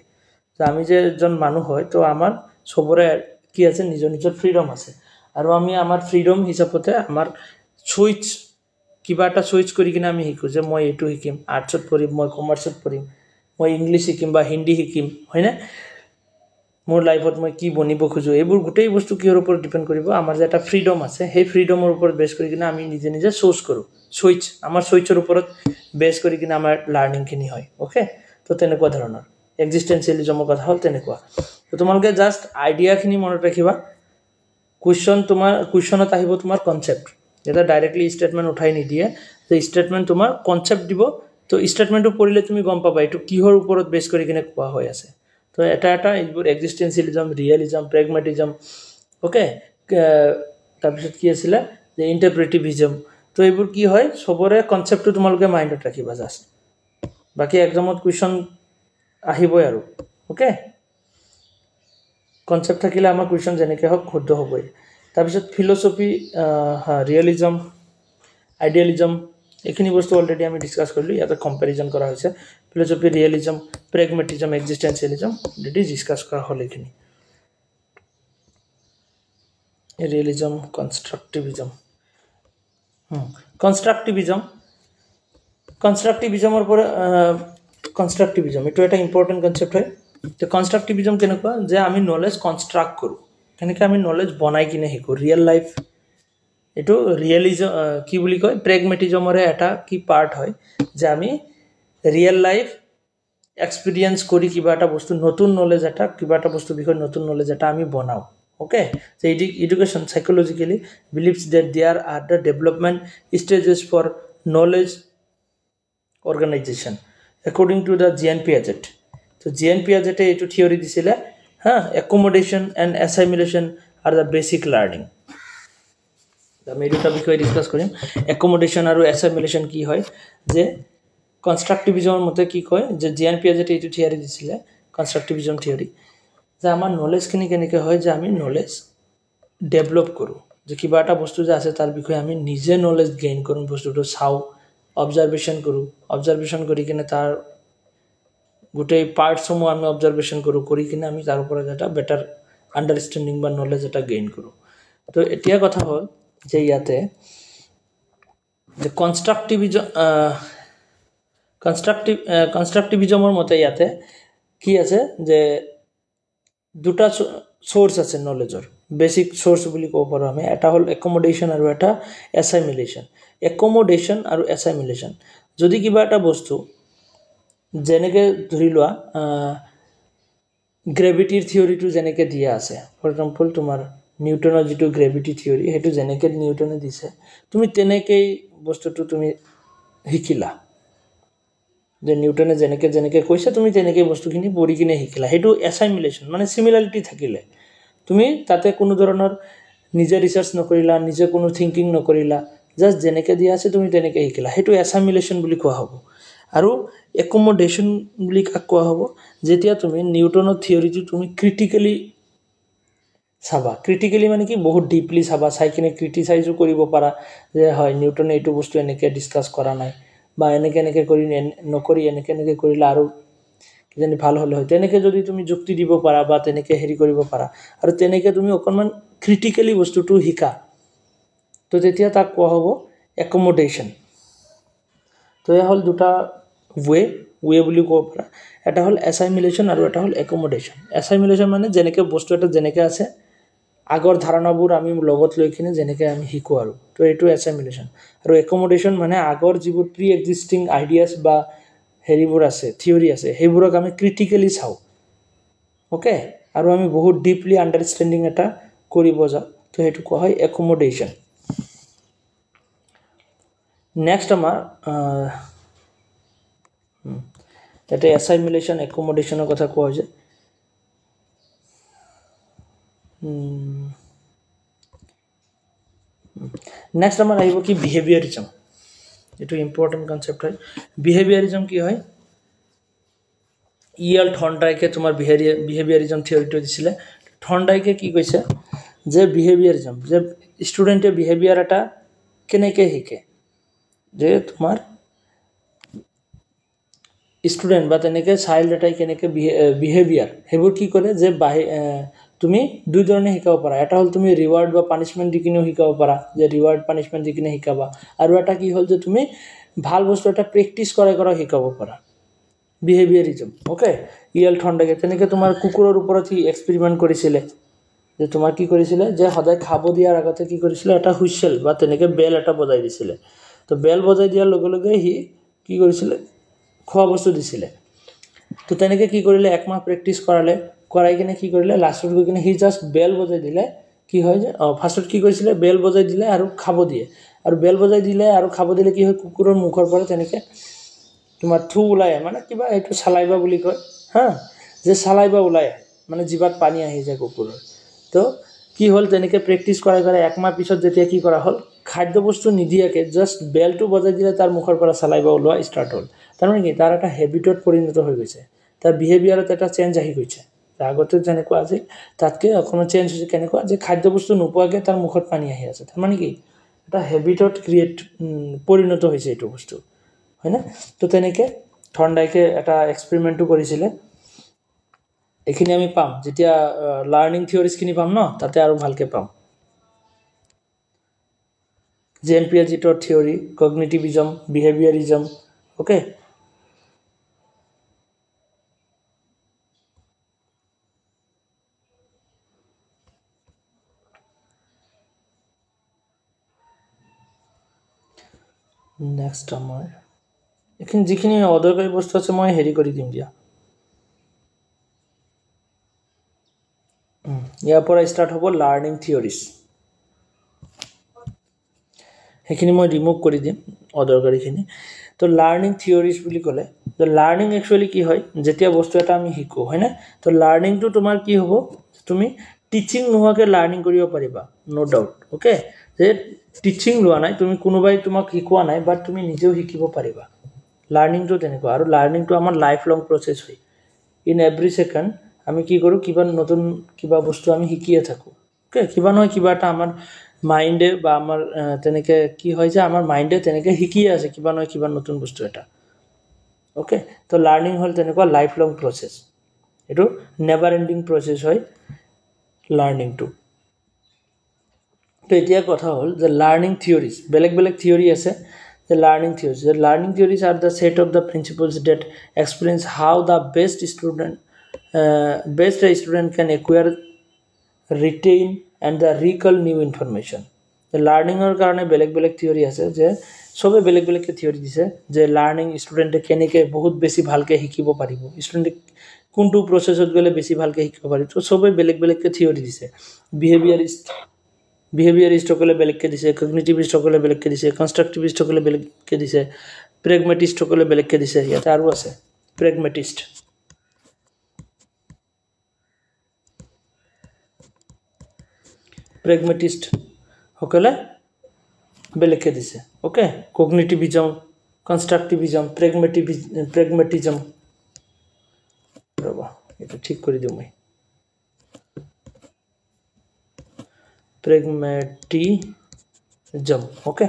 যে আমি যে এজন মানুহ হয় তো আমাৰ সবৰে কি আছে নিজৰ ফ্ৰীডম আছে আৰু আমি আমাৰ ফ্ৰীডম হিচাপতে আমাৰ চুইচ কিবা এটা চুইচ কৰি কিনে আমি শিকো যে মই এটো শিকিম আৰ্টছত পঢ়িম মই কমাৰ্চত পঢ়িম মই ইংলিশ শিকিম বা হিন্দী শিকিম হয়নে মোৰ লাইফত মই কি বনিব খোজো এইবোৰ গোটেই বস্তু কিহৰ ওপৰত ডিপেন্ড কৰিব আমাৰ যে এটা ফ্ৰীডম আছে সেই ফ্ৰীডমৰ ওপৰত বেছ কৰি কিনে আমি নিজে চুজ কৰো চুইচ আমাৰ চুইচৰ ওপৰত বেছ কৰি কিনে আমাৰ লাৰ্নিং খিনি হয় ওকে তো তেনেকুৱা ধৰণৰ এক্সিষ্টেন্সিয়েলিজমৰ কথা হল তেনেকুৱা তো তোমালোকে জাস্ট আইডিয়া খিনি মনত ৰাখিবা কুৱেশ্যনত আহিব তোমাৰ কনসেপ্ট এটা ডাইৰেক্টলি স্টেটমেন্ট উঠাই নিদিয়ে যে স্টেটমেন্ট তোমাৰ কনসেপ্ট দিব তো স্টেটমেন্টটো পঢ়িলে তুমি গম পাবা এটো কিহৰ ওপৰত বেছ কৰি কিনে কোৱা হৈ আছে তো এটা এইবোৰ এক্সিষ্টেন্সিয়েলিজম ৰিয়েলিজম প্ৰেগমেটিজম ওকে তাৰপিছত কি আছিল যে ইন্টাৰপ্ৰেটিভিজম তো এইবোৰ কি হয় সবৰে কনসেপ্টটো তোমালোকে মাইন্ডত ৰাখিবা জাস্ট বাকি এক্সামত কোৱেশ্যন আহিবই আৰু ওকে কনসেপ্ট থাকিলে আমাৰ কোৱেশ্যন যেনেকৈ হওক শুদ্ধ হ'বই তাৰপিছত ফিলসফি ৰিয়েলিজম আইডিয়ালিজম এইখিনি বস্তু অলৰেডি আমি ডিসকাস কৰিলো ইয়াতে কম্পাৰিজন কৰা হৈছে ফিলসফি ৰিয়েলিজম প্ৰেগমেটিজম এক্সিষ্টেন্সিয়েলিজম অলৰেডি ডিসকাস কৰা হ'ল এইখিনি ৰিয়েলিজম কনস্ট্ৰাকটিভিজমৰ পৰা কনস্ট্ৰাকটিভিজম এটো এটা ইম্পৰ্টেন্ট কনসেপ্ট হয় তো কনস্ট্ৰাকটিভিজম কেনেকুৱা যে আমি নলেজ কনস্ট্ৰাক্ট কৰো কেনেকৈ আমি নলেজ বনাই কিনে শিকো ৰিয়েল লাইফ এটো ৰিয়েলিজম কি বুলি কয় প্ৰেগমেটিজমৰে এটা কি পাৰ্ট হয় যে আমি ৰিয়েল লাইফ এক্সপেৰিয়েন্স কৰি কিবা এটা বস্তু নতুন নলেজ এটা কিবা এটা বস্তু বিষয়ে নতুন নলেজ এটা আমি বনাও okay so education psychologically believes that there are the development stages for knowledge organization according to the Jean Piaget so Jean Piaget eto theory disile accommodation and assimilation are the basic learning আমি দুটা বিষয় discuss কৰিম accommodation আৰু assimilation কি হয় যে কনস্ট্ৰাকটিভিজমৰ মতে কি কয় যে জিয়ান পিয়াজেটে এইটো থিওৰি দিছিলে কনস্ট্ৰাকটিভিজম থিওৰি যে আমাৰ নলেজ খিনি কেনেকৈ হয় যে আমি নলেজ ডেভেলপ কৰো যে কিবা এটা বস্তু যে আছে তাৰ বিষয়ে আমি নিজে নলেজ গেইন কৰোঁ বস্তুটো চাও অবজাৰভেশন কৰি কিনে তাৰ গোটেই পাৰ্টসমূহ আমি অবজাৰভেশন কৰি কিনে আমি তাৰ ওপৰত এটা বেটাৰ আন্ডাৰষ্টেণ্ডিং বা নলেজ এটা গেইন কৰো তো এতিয়া কথা হ'ল যে ইয়াতে যে কনস্ট্ৰাকটিভিজমৰ মতে ইয়াতে কি আছে যে দুটা সোৰ্স আছে নলেজৰ বেসিক সোৰ্স বুলি ক'ব পাৰো আমি এটা হল একমোডেশন আৰু এটা অ্যাসাইমিলেশন একমোডেশন আৰু অ্যাসাইমিলেশন যদি কিবা এটা বস্তু যেনেকে ধৰি লোৱা গ্ৰেভিটিৰ থিওৰিটো যেনেকে দিয়া আছে ফৰ এক্সাম্পল তোমাৰ নিউটনৰ যেটো গ্ৰেভিটি থিওৰি হেতু যেনেকে নিউটনে দিছে তুমি তেনেকেই বস্তুটো তুমি শিকিলা যে নিউটনে যেনেকে কৈছে তুমি তেনেকে বস্তুখিনি পঢ়ি কিনে শিকিলা হেতু অ্যাসাইমিলেশন মানে সিমিলাৰিটি থাকিলে তুমি তাতে কোনো ধৰণৰ নিজে ৰিসাৰ্চ নকৰিলা নিজে কোনো থিংকিং নকৰিলা জাস্ট যেনেকে দিয়া আছে তুমি তেনেকে শিকিলা হেতু অ্যাসাইমিলেশন বুলি কোৱা হ'ব আৰু একমোডেশন বুলি কোৱা হ'ব যেতিয়া তুমি নিউটনৰ থিওৰিটো তুমি ক্ৰিটিক্যালি চাবা ক্ৰিটিক্যালি মানে কি বহুত ডিপলি চাবা চাই কিনে ক্ৰিটিসাইজও কৰিব পাৰা যে হয় নিউটনে এইটো বস্তু এনেকে ডিসকাস কৰা নাই বা এনেকে কৰি নকৰি এনেকে কৰিলা আৰু কিজানি ভাল হ'লে হয় তেনেকৈ যদি তুমি যুক্তি দিব পাৰা বা তেনেকৈ হেৰি কৰিব পাৰা আৰু তেনেকৈ তুমি অকণমান ক্ৰিটিকেলি বস্তুটো শিকা তো তেতিয়া তাক কোৱা হ'ব একমোডেশ্যন তো এয়া হ'ল দুটা ৱে বুলি ক'ব পাৰা এটা হ'ল এছাইমিলেশ্যন আৰু এটা হ'ল একমোডেশ্যন এছাইমিলেশ্যন মানে যেনেকৈ বস্তু এটা যেনেকৈ আছে আগৰ ধাৰণাবোৰ আমি লগত লৈ কিনে যেনেকৈ আমি শিকোঁ আৰু তো এইটো এছাইমিলেশ্যন আৰু একমোডেশ্যন মানে আগৰ যিবোৰ প্ৰি এক্সিষ্টিং আইডিয়াছ বা হেৰিবোৰ আছে থিয়ৰী আছে সেইবোৰক আমি ক্ৰিটিকেলি চাওঁ ওকে আৰু আমি বহুত ডিপলি আণ্ডাৰষ্টেণ্ডিং এটা কৰিব যাওঁ তো সেইটো কোৱা হয় একমোডেশ্যন নেক্সট আমাৰ এটা এছাইমিলেশ্যন একমোডেশ্যনৰ কথা কোৱা হৈছে নেক্সট আমাৰ আহিব কি বিহেভিয়াৰিজম এইটো ইম্পৰ্টেণ্ট কনচেপ্ট হয় বিহেভিয়াৰিজম কি হয় ইয়েল থৰ্নডাইকে তোমাৰ বিহেভিয়াৰিজম থিয়ৰিটো দিছিলে থৰ্নডাইকে কি কৈছে যে বিহেভিয়াৰিজম যে ষ্টুডেণ্টে বিহেভিয়াৰ এটা কেনেকৈ শিকে যে তোমাৰ ষ্টুডেণ্ট বা তেনেকৈ চাইল্ড এটাই কেনেকৈ বিহেভিয়াৰ সেইবোৰ কি কৰে যে তুমি দুই ধৰণে শিকাব পাৰা এটা হ'ল তুমি ৰিৱাৰ্ড বা পানিছমেণ্ট দি কিনেও শিকাব পাৰা যে ৰিৱাৰ্ড পানিছমেণ্ট দি কিনে শিকাবা আৰু এটা কি হ'ল যে তুমি ভাল বস্তু এটা প্ৰেক্টিছ কৰাই শিকাব পাৰা বিহেভিয়াৰিজম ওকে ইয়েল থৰ্নডাইকে তেনেকৈ তোমাৰ কুকুৰৰ ওপৰত সি এক্সপেৰিমেণ্ট কৰিছিলে যে তোমাৰ কি কৰিছিলে যে সদায় খাব দিয়াৰ আগতে কি কৰিছিলে এটা হুইচেল বা তেনেকৈ বেল এটা বজাই দিছিলে তো বেল বজাই দিয়াৰ লগে লগে সি কি কৰিছিলে খোৱা বস্তু দিছিলে তো তেনেকৈ কি কৰিলে একমাহ প্ৰেক্টিছ কৰাই কিনে কি কৰিলে লাষ্টত গৈ কিনে সি জাষ্ট বেল বজাই দিলে কি হয় যে ফাৰ্ষ্টত কি কৰিছিলে বেল বজাই দিলে আৰু খাব দিয়ে আৰু বেল বজাই দিলে আৰু খাব দিলে কি হয় কুকুৰৰ মুখৰ পৰা তেনেকৈ তোমাৰ থু ওলাই মানে কিবা এইটো চালাইবা বুলি কয় হা যে চালাইবা ওলাই মানে জিভাত পানী আহি যায় কুকুৰৰ তো কি হ'ল তেনেকৈ প্ৰেক্টিছ কৰাই একমাহ পিছত যেতিয়া কি কৰা হ'ল খাদ্য বস্তু নিদিয়াকৈ জাষ্ট বেলটো বজাই দিলে তাৰ মুখৰ পৰা চালাইবা ওলোৱা ষ্টাৰ্ট হ'ল তাৰমানে কি তাৰ এটা হেবিটত পৰিণত হৈ গৈছে তাৰ বিহেভিয়াৰত এটা চেঞ্জ আহি গৈছে আগতে যেনেকুৱা আছিল তাতকৈ অকণমান চেঞ্জ হৈছে কেনেকুৱা যে খাদ্য বস্তু নোপোৱাকৈ তাৰ মুখত পানী আহি আছে তাৰমানে কি এটা হেবিটত পৰিণত হৈছে এইটো বস্তু হয়নে তো তেনেকৈ থৰ্নডাইকে এটা এক্সপেৰিমেণ্টটো কৰিছিলে এইখিনি আমি পাম যেতিয়া লাৰ্ণিং থিয়ৰিজখিনি পাম ন তাতে আৰু ভালকৈ পাম জেন পিয়াজেটৰ থিয়ৰি কগনিটিভিজম বিহেভিয়াৰিজম ওকে নেক্সট আমাৰ এইখিনি যিখিনি অদৰকাৰী বস্তু আছে মই হেৰি কৰি দিম দিয়া ইয়াৰ পৰা ষ্টাৰ্ট হ'ব লাৰ্ণিং থিয়ৰিজ সেইখিনি মই ৰিমুভ কৰি দিম অদৰকাৰীখিনি তো লাৰ্ণিং থিয়ৰিজ বুলি ক'লে তো লাৰ্ণিং একচুৱেলি কি হয় যেতিয়া বস্তু এটা আমি শিকোঁ হয়নে তো লাৰ্ণিংটো তোমাৰ কি হ'ব তুমি টিচিং নোহোৱাকৈ লাৰ্ণিং কৰিব পাৰিবা ন' ডাউট অ'কে যে টিচিং লোৱা নাই তুমি কোনোবাই তোমাক শিকোৱা নাই বাট তুমি নিজেও শিকিব পাৰিবা লাৰ্ণিংটো তেনেকুৱা আৰু লাৰ্ণিংটো আমাৰ লাইফ লং প্ৰচেছ হয় ইন এভৰি ছেকেণ্ড আমি কি কৰোঁ কিবা নতুন কিবা বস্তু আমি শিকিয়ে থাকোঁ অ'কে কিবা নহয় কিবা এটা আমাৰ মাইণ্ডে বা আমাৰ তেনেকৈ কি হয় যে আমাৰ মাইণ্ডে তেনেকৈ শিকিয়ে আছে কিবা নহয় কিবা নতুন বস্তু এটা অ'কে তো লাৰ্ণিং হ'ল তেনেকুৱা লাইফ লং প্ৰচেছ এইটো নেভাৰ এণ্ডিং প্ৰচেছ হয় লাৰ্ণিংটো তো এতিয়া কথা হ'ল যে লাৰ্ণিং থিয়ৰিজ বেলেগ বেলেগ থিয়ৰি আছে যে learning theories are the set of the principles that explains how the best student can acquire retain and the recall new information লাৰ্ণিঙৰ কাৰণে বেলেগ বেলেগ থিয়ৰি আছে যে চবে বেলেগ বেলেগকৈ থিয়ৰি দিছে যে লাৰ্ণিং ষ্টুডেণ্টে কেনেকৈ বহুত বেছি ভালকৈ শিকিব পাৰিব ষ্টুডেণ্টে কোনটো প্ৰচেছত গ'লে বেছি ভালকৈ শিকিব পাৰিব তো চবে বেলেগ বেলেগকৈ থিয়ৰি দিছে বিহেভিয়াৰিষ্টসকলে বেলেগকৈ দিছে কগনিটিভিষ্টসকলে বেলেগকৈ দিছে কনষ্ট্ৰাকটিভিষ্টসকলে বেলেগকৈ দিছে প্ৰেগমেটিষ্টসকলে বেলেগকৈ দিছে ইয়াতে আৰু আছে প্ৰেগমেটিষ্টসকলে বেলেগকৈ দিছে অ'কে কগনিটিভিজম কনষ্ট্ৰাকটিভিজম প্ৰেগমেটিজম ৰ'বা এইটো ঠিক কৰি দিওঁ মই প্ৰেগমেটিজম অ'কে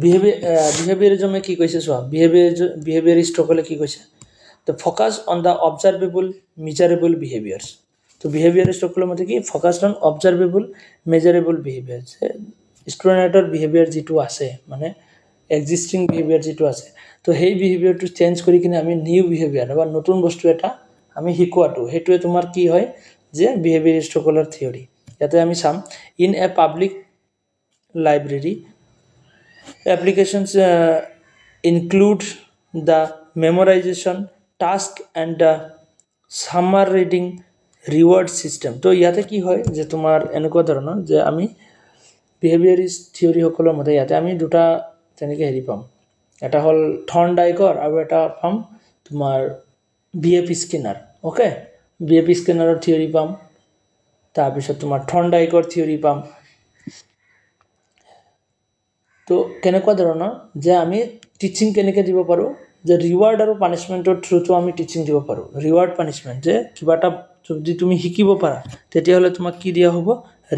বিহেভিয়াৰিজমে কি কৈছে চোৱা বিহেভিয়াৰিষ্টসকলে কি কৈছে the focus on the observable measurable behaviors তো বিহেভিয়াৰিষ্টসকলৰ মতে কি focused on observable measurable behaviors ষ্টুডেণ্টৰ বিহেভিয়াৰ যেটো আছে মানে এক্সিস্টিং বিহেভিয়াৰ যেটো আছে তো সেই বিহেভিয়াৰটো চেঞ্জ কৰি কিনে আমি নিউ বিহেভিয়াৰ বা নতুন বস্তু এটা আমি শিকোৱাটো হেতুৱে তোমাৰ কি হয় যে বিহেভিয়াৰিষ্টসকলৰ থিওৰি ইয়াতে আমি চাম in a public library applications include the memorization task and the summer reading reward system তো ইয়াতে কি হয় যে তোমাৰ এনেকুৱা ধৰণৰ যে আমি বিহেভিয়াৰিষ্ট থিওৰি সকলৰ মতে ইয়াতে আমি দুটা তেনেকৈ হেৰি পাম এটা হল থৰ্নডাইকৰ আৰু এটা পাম তোমাৰ বিএপি স্কিনাৰ ওকে বিএপি স্কিনাৰৰ থিওৰি পাম তাৰপিছত তোমাৰ থৰ্নডাইকৰ থিওৰি পাম তো কেনেকুৱা ধৰণৰ যে আমি টিচিং কেনেকৈ দিব পাৰো যে ৰিৱাৰ্ড আৰু পানিশমেন্টৰ থ্ৰুটো আমি টিচিং দিব পাৰো ৰিৱাৰ্ড পানিশমেন্ট যে কিবাটা যদি তুমি শিকিব পাৰা তেতিয়া হলে তোমাক কি দিয়া হ'ব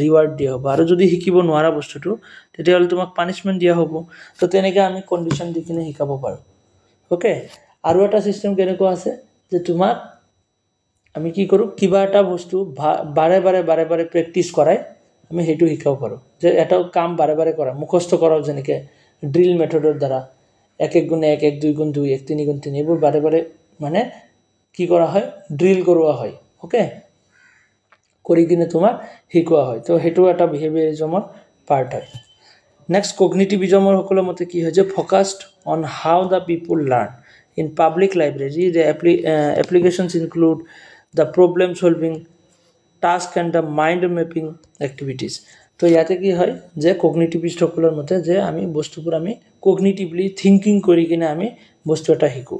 ৰিৱাৰ্ড দিয়া হ'ব আৰু যদি শিকিব নোৱাৰা বস্তুটো তেতিয়া হলে তোমাক পানিশমেন্ট দিয়া হ'ব তো তেনেকৈ আমি কন্ডিশন দি কিনে শিকাব পাৰো ওকে আৰু এটা সিস্টেম কেনেকুৱা আছে যে তোমাক আমি কি কৰো কিবা এটা বস্তু বাৰে বাৰে প্ৰেক্টিস কৰাই আমি হেতু শিকাব পাৰো যে এটা কাম বাৰে বাৰে কৰা মুখস্থ কৰাও যেনেকৈ ড্ৰিল মেথডৰ দ্বাৰা 1 গুণ 1 1 2 গুণ 2 1 3 গুণ 3 এইবোৰ বাৰে বাৰে মানে কি কৰা হয় ড্ৰিল কৰোৱা হয় ওকে কৰি কিনে তোমাৰ শিকোৱা হয় তো হেতু এটা বিহেভিয়াৰিজমৰ পাৰ্ট হয় নেক্সট কগনিটিভিজমৰ সকলৰ মতে কি হয় যে focused on how the people learn in public library the applications include the problem solving task and the mind mapping activities তো ইয়াতে কি হয় যে কগনিটিভিষ্টসকলৰ মতে যে আমি বস্তুবোৰ আমি কগনিটিভলি থিংকিং কৰি কিনে আমি বস্তু এটা শিকো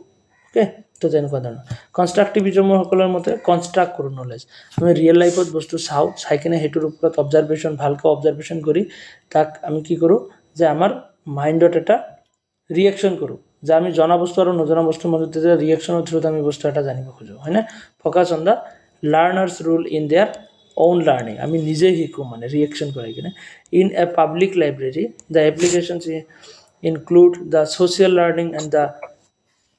ওকে তো তেনেকুৱা ধৰণৰ কনস্ট্ৰাকটিভিজমৰ সকলৰ মতে কনস্ট্ৰাক্ট কৰো নলেজ আমি ৰিয়েল লাইফত বস্তু চাই কিনে হেতুৰ ওপৰত অবজাৰভেশন ভালকৈ অবজাৰভেশন কৰি তাক আমি কি কৰো যে আমাৰ মাইন্ডত এটা ৰিঅ্যাকশন কৰো যে আমি জনা বস্তু আৰু নজনা বস্তুৰ মাজত যে ৰিঅ্যাকশনৰ থ্ৰুত আমি বস্তু এটা জানিব খোজো হয়নে focus on the learners role in their own learning আমি নিজে শিকো মানে ৰিঅ্যাকশন কৰি কিনে in a public library the applications include the social learning and the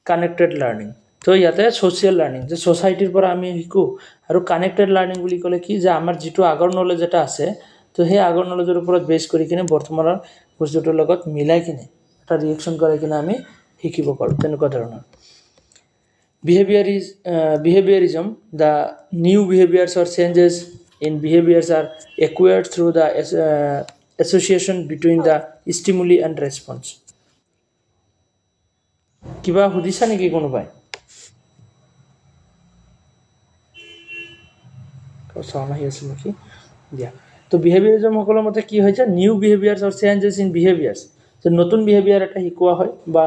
connected learning তো ইয়াতে social learning যে সোসাইটিৰ পৰা আমি শিকো আৰু connected learning বুলি ক'লে কি যে আমাৰ যেটো আগৰ নলেজ এটা আছে তো সেই আগৰ নলেজৰ ওপৰত বেস কৰি কিনে বৰ্তমানৰ বস্তুটোৰ লগত মিলাই কিনে এটা ৰিঅ্যাকশন কৰি কিনে আমি শিকিব পাৰো তেনেকুৱা ধৰণৰ behaviorism the new behaviors or changes in behaviors are acquired through the association between the stimuli and response কিবা হুদিছা নেকি কোনোবাই কথা আহি আছে নেকি দিয়া তো behaviorism সকলৰ মতে কি হৈছে new behaviors or changes in behaviors যে নতুন behavior এটা শিকোৱা হয় বা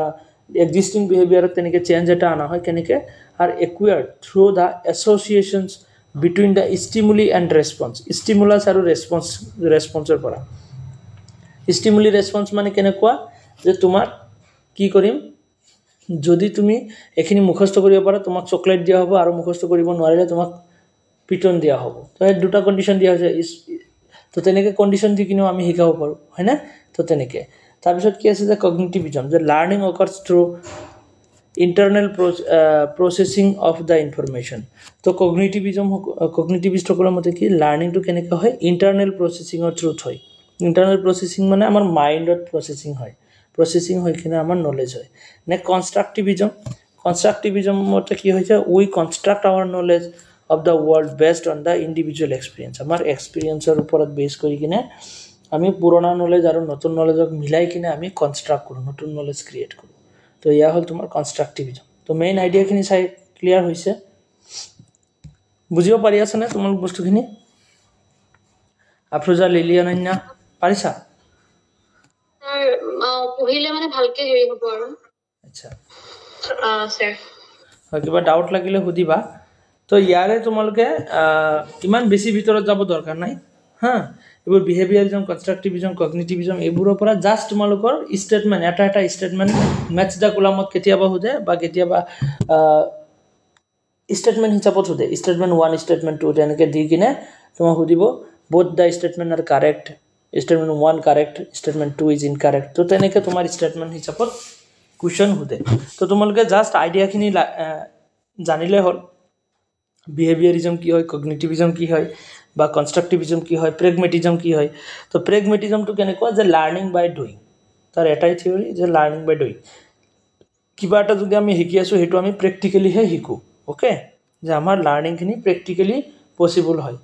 existing behavior তেনেকৈ চেঞ্জ এটা আনা হয় কেনেকৈ are acquired through the associations between the stimuli and response stimulus আৰু responseৰ পৰা stimuli response মানে কেনেকুৱা যে তোমাৰ কি কৰিম যদি তুমি এখিনি মুখস্থ কৰিব পাৰা তোমাক চকলেট দিয়া হ'ব আৰু মুখস্থ কৰিব নোৱাৰিলে তোমাক পিটন দিয়া হ'ব তো এই দুটা কন্ডিশন দিয়া হৈছে তো তেনেকৈ কন্ডিশন দি কিনেও আমি শিকাব পাৰো হয় না তো তেনেকৈ তাৰপিছত কি আছে যে কগনিটিভিজম যে learning occurs through internal processing of the information তো কগনিটিভিষ্ট সকলৰ মতে কি লাৰ্নিং টু কেনেকৈ হয় ইন্টাৰনেল প্ৰসেসিংৰ থ্ৰুত হয় ইন্টাৰনেল প্ৰসেসিং মানে আমাৰ মাইন্ডত প্ৰসেসিং হৈ কিনে আমাৰ নলেজ হয় নে কনস্ট্ৰাকটিভিজম মতে কি হৈছে we construct our knowledge of the world based on the individual experience আমাৰ এক্সপেৰিয়েন্সৰ ওপৰত বেস কৰি কিনে আমি পুৰণা নলেজ আৰু নতুন নলেজক মিলাই কিনে আমি কনস্ট্ৰাক্ট কৰো নতুন নলেজ ক্ৰিয়েট কৰো তো ইয়া হল তোমাৰ কনস্ট্ৰাকটিভিজম তো মেইন আইডিয়াখিনি চাই ক্লিয়াৰ হৈছে বুজিব পাৰি আছে না তোমালোক বস্তুখিনি আফৰোজা লিলি অনন্যা পাৰিছা পঢ়িলে মানে ভালকে হেৰি হ'ব আৰু আচ্ছা স্যাৰ কিবা ডাউট লাগিলে সুধিবা তো ইয়াৰে তোমালোকে ইমান বেছি ভিতৰত যাব দৰকাৰ নাই হা এবোৰ বিহেভিয়াৰিজম কনস্ট্ৰাকটিভিজম কগনিটিভিজম এবোৰৰ পৰা জাস্ট তোমালোকৰ স্টেটমেন্ট এটা স্টেটমেন্ট ম্যাচ দা কলামত কেতিয়াবা হোদে বা কেতিয়াবা স্টেটমেন্ট হিচাপত হোদে স্টেটমেন্ট 1 স্টেটমেন্ট 2 তেনেকৈ দি কিনে তোমাক সুধিব both the statement are correct statement 1 correct, statement 2 is incorrect. তো তেনেকৈ তোমাৰ statement হিচাপত question সোধে। তো তোমালোকে জাষ্ট আইডিয়াখিনি জানিলে হ'ল বিহেভিয়ারিজম কি হয়, কগনিটিভিজম কি হয়, বা কনস্ট্রাকটিভিজম কি হয়, প্ৰেগমেটিজম কি হয়। তো প্ৰেগমেটিজমটো কেনেকুৱা যে লাৰ্নিং বাই ডুইং, তাৰ এটাই থিয়ৰি যে লাৰ্নিং বাই ডুইং। কিবা এটা যদি আমি শিকি আছোঁ সেইটো আমি প্ৰেক্টিকেলিহে শিকোঁ। অ'কে, যে আমাৰ লাৰ্নিংখিনি প্ৰেক্টিকেলি পচিবল হয়।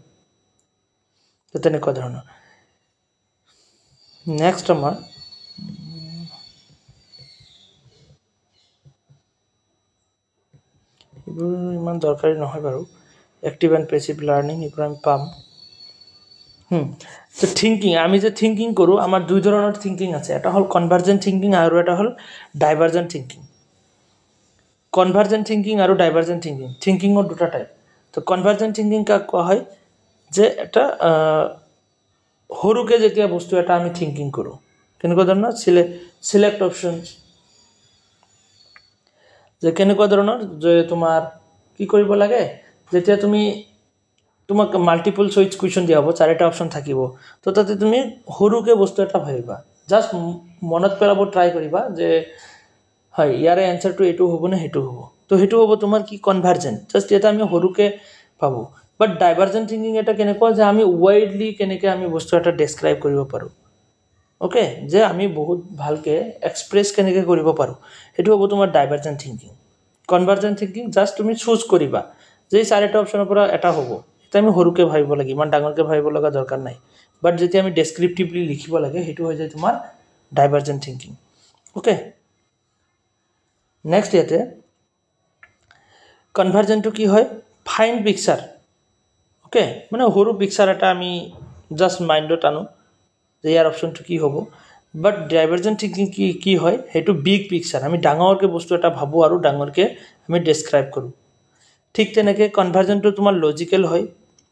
তো তেনেকুৱা ধৰণৰ। নেক্সট আমাৰ এইবোৰ ইমান দৰকাৰী নহয় বাৰু, এক্টিভ এণ্ড পেছিভ লাৰ্নিং এইবোৰ আমি পাম। তো থিংকিং, আমি যে থিংকিং কৰোঁ আমাৰ দুই ধৰণৰ থিংকিং আছে, এটা হ'ল কনভাৰ্জেণ্ট থিংকিং আৰু এটা হ'ল ডাইভাৰ্জেণ্ট থিংকিং। কনভাৰ্জেণ্ট থিংকিং আৰু ডাইভাৰ্জেণ্ট থিংকিং, থিংকিঙৰ দুটা টাইপ। তো কনভাৰ্জেণ্ট থিংকিং কাক কোৱা হয়, যে এটা সৰুকৈ যেতিয়া বস্তু এটা আমি থিংকিং কৰোঁ, কেনেকুৱা ধৰণৰ চিলেক্ট অপশ্যনছ, যে কেনেকুৱা ধৰণৰ যে তোমাৰ কি কৰিব লাগে, যেতিয়া তোমাক মাল্টিপল চইচ কুৱেশ্যন দিয়া হ'ব, 4টা অপশ্যন থাকিব, তো তাতে তুমি সৰুকৈ বস্তু এটা ভাবিবা, জাষ্ট মনত পেলাব ট্ৰাই কৰিবা যে হয় ইয়াৰে এনচাৰটো এইটো হ'ব নে সেইটো হ'ব। তো সেইটো হ'ব তোমাৰ কি কনভাৰ্জেণ্ট, জাষ্ট এটা আমি সৰুকৈ ভাবোঁ। বাট ডাইভাৰ্জেণ্ট থিংকিং এটা কেনেকুৱা যে আমি ৱাইডলি কেনেকৈ আমি বস্তু এটা ডেছক্ৰাইব কৰিব পাৰোঁ। অ'কে, যে আমি বহুত ভালকৈ এক্সপ্ৰেছ কেনেকৈ কৰিব পাৰোঁ, সেইটো হ'ব তোমাৰ divergent thinking. Convergent thinking just তুমি চুজ কৰিবা যে এই 4টা অপশ্যনৰ পৰা এটা হ'ব, এটা আমি সৰুকৈ ভাবিব লাগে, ইমান ডাঙৰকৈ ভাবিব লগা দৰকাৰ নাই। বাট যেতিয়া আমি ডেছক্ৰিপটিভলি লিখিব লাগে সেইটো হৈ যায় তোমাৰ ডাইভাৰ্জেণ্ট থিংকিং। অ'কে, নেক্সট ইয়াতে কনভাৰ্জেণ্টটো কি হয়, ফাইন পিকচাৰ। অ'কে, মানে সৰু পিকচাৰ এটা আমি জাষ্ট মাইণ্ডত আনো যে ইয়াৰ অপশ্যনটো কি হ'ব। বাট ডাইভাৰ্জেণ্ট থিংকিং কি হয়, সেইটো বিগ পিকচাৰ, আমি ডাঙৰকৈ বস্তু এটা ভাবোঁ আৰু ডাঙৰকৈ আমি ডেছক্ৰাইব কৰোঁ। ঠিক তেনেকৈ কনভাৰ্জেণ্টটো তোমাৰ লজিকেল হয়,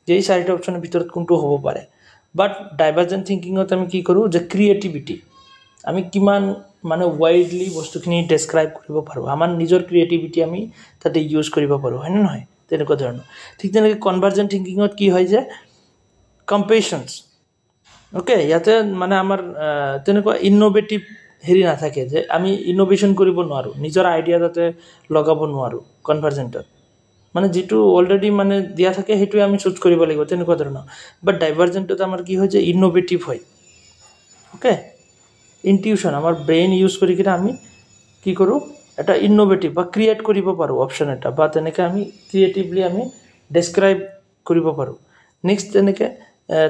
যে এই 4টা অপশ্যনৰ ভিতৰত কোনটো হ'ব পাৰে। বাট ডাইভাৰ্জেণ্ট থিংকিঙত আমি কি কৰোঁ, যে ক্ৰিয়েটিভিটি, আমি কিমান মানে ৱাইডলি বস্তুখিনি ডেছক্ৰাইব কৰিব পাৰোঁ, আমাৰ নিজৰ ক্ৰিয়েটিভিটি আমি তাতে ইউজ কৰিব পাৰোঁ, হয়নে নহয়, তেনেকুৱা ধৰণৰ। ঠিক তেনেকৈ কনভাৰ্জেণ্ট থিংকিঙত কি হয় যে কম্পেশ্যনছ। অ'কে, ইয়াতে মানে আমাৰ তেনেকুৱা ইন'ভেটিভ হেৰি নাথাকে, যে আমি ইন'ভেশ্যন কৰিব নোৱাৰোঁ, নিজৰ আইডিয়া যাতে লগাব নোৱাৰোঁ কনভাৰ্জেণ্টত, মানে যিটো অলৰেডি মানে দিয়া থাকে সেইটোৱে আমি চুজ কৰিব লাগিব, তেনেকুৱা ধৰণৰ। বাট ডাইভাৰ্জেণ্টত আমাৰ কি হয় যে ইন'ভেটিভ হয়। অ'কে, ইনটিউশ্যন, আমাৰ ব্ৰেইন ইউজ কৰি কিনে আমি কি কৰোঁ, এটা ইন'ভেটিভ বা ক্ৰিয়েট কৰিব পাৰোঁ অপশ্যন এটা, বা তেনেকৈ আমি ক্ৰিয়েটিভলি আমি ডেছক্ৰাইব কৰিব পাৰোঁ। নেক্সট তেনেকৈ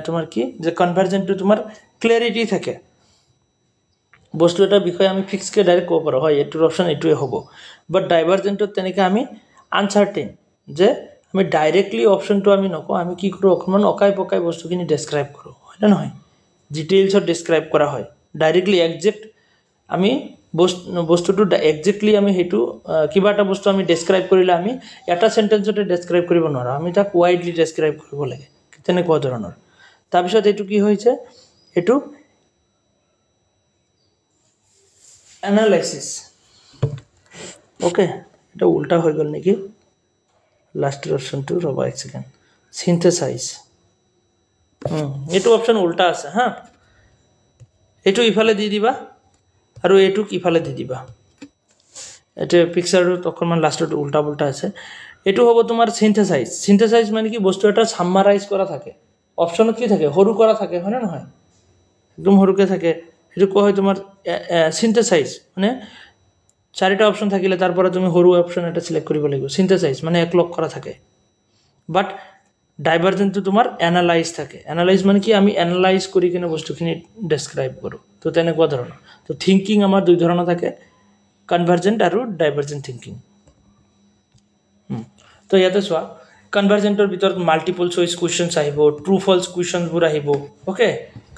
তোমাৰ কি, যে কনভাৰ্জেণ্টটো তোমাৰ ক্লেৰিটি থাকে, বস্তু এটাৰ বিষয়ে আমি ফিক্সকৈ ডাইৰেক্ট ক'ব পাৰোঁ, হয় এইটোৰ অপশ্যন এইটোৱে হ'ব। বাট ডাইভাৰ্জেণ্টত তেনেকৈ আমি আনচাৰ্টেইন, যে আমি ডাইৰেক্টলি অপশ্যনটো আমি নকওঁ, আমি কি কৰোঁ অকণমান অকাই পকাই বস্তুখিনি ডেছক্ৰাইব কৰোঁ, হয়নে নহয়, ডিটেইলছত ডেছক্ৰাইব কৰা হয়। ডাইৰেক্টলি একজেক্ট আমি বস্তুটো একজেক্টলি আমি সেইটো কিবা এটা বস্তু আমি ডেছক্ৰাইব কৰিলে আমি এটা চেণ্টেঞ্চতে ডেছক্ৰাইব কৰিব নোৱাৰোঁ, আমি তাক ৱাইডলি ডেছক্ৰাইব কৰিব লাগে, তেনেকুৱা ধৰণৰ। তাৰপিছত এইটো কি হৈছে, এইটো এনালাইচিছ। অ'কে, এটা উল্টা হৈ গ'ল নেকি লাষ্টৰ অপশ্যনটো, ৰ'বা এক ছেকেণ্ড, চিন্থেচাইজ। এইটো অপশ্যন উল্টা আছে হা, এইটো ইফালে দি দিবা আৰু এইটোক ইফালে দি দিবা, এতিয়া পিকচাৰটোত অকণমান লাষ্টত উল্টা পুল্টা আছে। এইটো হ'ব তোমাৰ চিন্থেচাইজ। চিন্থেচাইজ মানে কি, বস্তু এটা ছামাৰাইজ কৰা থাকে, অপশ্যনত কি থাকে, সৰু কৰা থাকে, হয়নে নহয়, একদম সৰুকৈ থাকে, সেইটো কোৱা হয় তোমাৰ চিন্থেচাইজ। মানে 4টা অপশ্যন থাকিলে তাৰ পৰা তুমি সৰু অপশ্যন এটা চিলেক্ট কৰিব লাগিব, চিন্থেচাইজ মানে একলগ কৰা থাকে। বাট ডাইভাৰ্জেণ্টটো তোমাৰ এনালাইজ থাকে, এনালাইজ মানে কি, আমি এনালাইজ কৰি কিনে বস্তুখিনি ডেছক্ৰাইব কৰোঁ, তো তেনেকুৱা ধৰণৰ। তো থিংকিং আমাৰ দুই ধৰণৰ থাকে, কনভাৰ্জেণ্ট আৰু ডাইভাৰ্জেণ্ট থিংকিং। তো ইয়াতে চোৱা, কনভাৰ্জেণ্টৰ ভিতৰত মাল্টিপল চইচ কুৱেশ্যনছ আহিব, ট্ৰু ফল্ছ কুৱেশ্যনছবোৰ আহিব। অ'কে,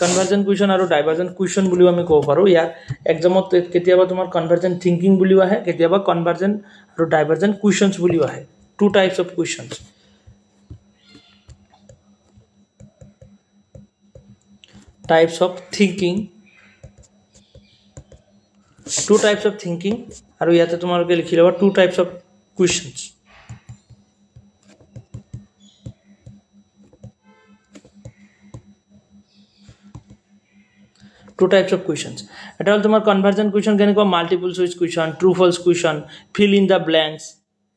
কনভাৰ্জেণ্ট কুৱেশ্যন আৰু ডাইভাৰ্জেণ্ট কুৱেশ্যন বুলিও আমি ক'ব পাৰোঁ। ইয়াৰ এক্সামত কেতিয়াবা তোমাৰ কনভাৰ্জেণ্ট থিংকিং বুলিও আহে, কেতিয়াবা কনভাৰ্জেণ্ট আৰু ডাইভাৰ্জেণ্ট কুৱেশ্যনছ বুলিও আহে, 2 types of questions. Types of thinking, 2 types of thinking, আৰু ইয়াতে তোমালোকে লিখি ল'বা 2 types of questions. two types of questions এটা হল তোমাৰ কনভাৰ্জন কুৱেশ্যন কেনেকুৱা multiple choice question true false question fill in the blanks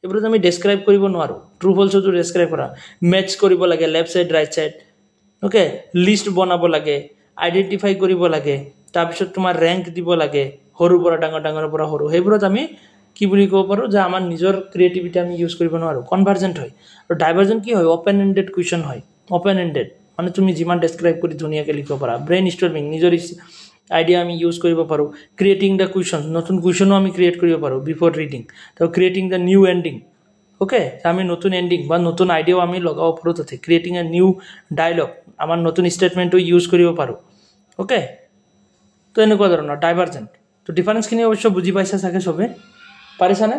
এবোৰ আমি ডেসক্ৰাইব কৰিব নোৱাৰো ট্ৰু ফলছটো ডেসক্ৰাইব কৰা মেচ কৰিব লাগে left side right side okay list বনাব লাগে আইডেন্টিফাই কৰিব লাগে তাৰপিছত তোমাৰ ৰ্যাঙ্ক দিব লাগে সৰু পৰা ডাঙৰ পৰা সৰু হেইবোৰত আমি কি বুলি ক'ব পাৰো যে আমাৰ নিজৰ ক্ৰিয়েটিভিটি আমি ইউজ কৰিব নোৱাৰো কনভাৰ্জেন্ট হয় আৰু ডাইভাৰ্জেন্ট কি হয় ওপেন এন্ডেড কুৱেশ্যন হয় ওপেন এন্ডেড মানে তুমি যিমান ডেসক্ৰাইব কৰি ধুনীয়াকৈ লিখিব পাৰা ব্ৰেইন ষ্টৰ্মিং নিজৰ আইডিয়া আমি ইউজ কৰিব পাৰো ক্ৰিয়েটিং দা কুৱেশ্যন নতুন কুৱেশ্যনও আমি ক্ৰিয়েট কৰিব পাৰো বিফৰ ৰিডিং তো ক্ৰিয়েটিং দা নিউ এন্ডিং ওকে আমি নতুন এন্ডিং বা নতুন আইডিয়াও আমি লগাব পাৰো তাতে ক্ৰিয়েটিং আ নিউ ডায়লগ আমাৰ নতুন ষ্টেটমেন্টও ইউজ কৰিব পাৰো ওকে তো এনেকুৱা ধৰণৰ ডাইভাৰ্জেন্ট তো ডিফাৰেন্সখিনি অৱশ্যে বুজি পাইছা চাগে সবে পাৰিছানে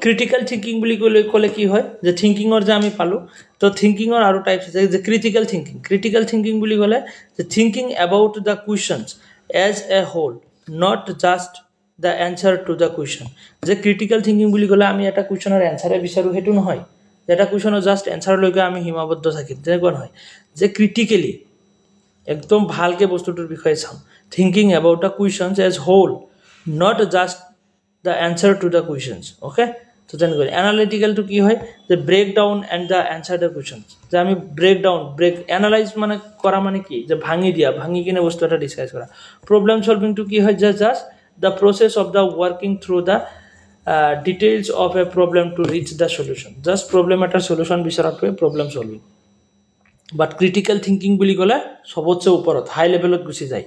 ক্ৰিটিক্যাল থিংকিং বুলি ক'লে কি হয় যে থিংকিংৰ যে আমি পালো তো থিংকিংৰ আৰু টাইপস আছে যে ক্রিটিক্যাল থিংকিং বুলি ক'লে যে thinking about the questions as a whole not just the answer to the question যে ক্রিটিক্যাল থিংকিং বুলি ক'লে আমি এটা কোৱেশ্চনৰ এনসাৰে বিচাৰো হেতু নহয় এটা কোৱেশ্চনৰ জাস্ট এনসাৰ লৈকে আমি হিমাবদ্ধ থাকিম তেনেকুৱা নহয় যে ক্ৰিটিক্যালি একদম ভালকে বস্তুটোৰ বিষয়ে চাম thinking about the questions as whole not just the answer to the questions okay so then analytical to ki hoy the breakdown and the answer the questions je ami break analyze mane kora mane ki je bhangi kine bostu eta discuss kora problem solving to ki hoy just the process of the working through the details of a problem to reach the solution just problem eta solution bicharatwe problem solving but critical thinking buli gole sobotse uporot high level ot gusi jay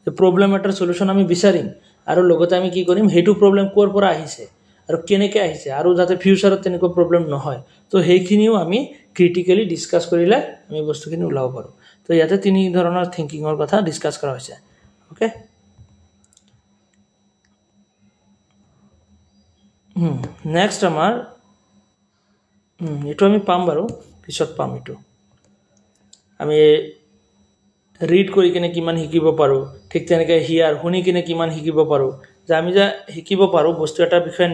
the problem eta solution ami bicharim আৰু লগতে আমি কি কৰিম হেতু problem কোৰ পৰা আহিছে আৰু কেনেকৈ আহিছে আৰু যাতে ফিউচাৰত তেনেকুৱা প্ৰবলেম নহয় তো হেইখিনিও আমি ক্ৰিটিক্যালি ডিসকাস কৰিলে আমি বস্তুখিনি উলাব পাৰো তো ইয়াতে তিনি ধৰণৰ থিংকিংৰ কথা ডিসকাস কৰা হৈছে ওকে নেক্সট আমাৰ এটো আমি পাম বাৰু পিছত পাম এটো আমি रीड কৰি কিনে কিমান শিকিব পাৰো ঠিক তেনেকৈ হিয়াৰ শুনি কিনে কিমান শিকিব পাৰো যে আমি যে শিকিব পাৰো বস্তু এটা বিষয়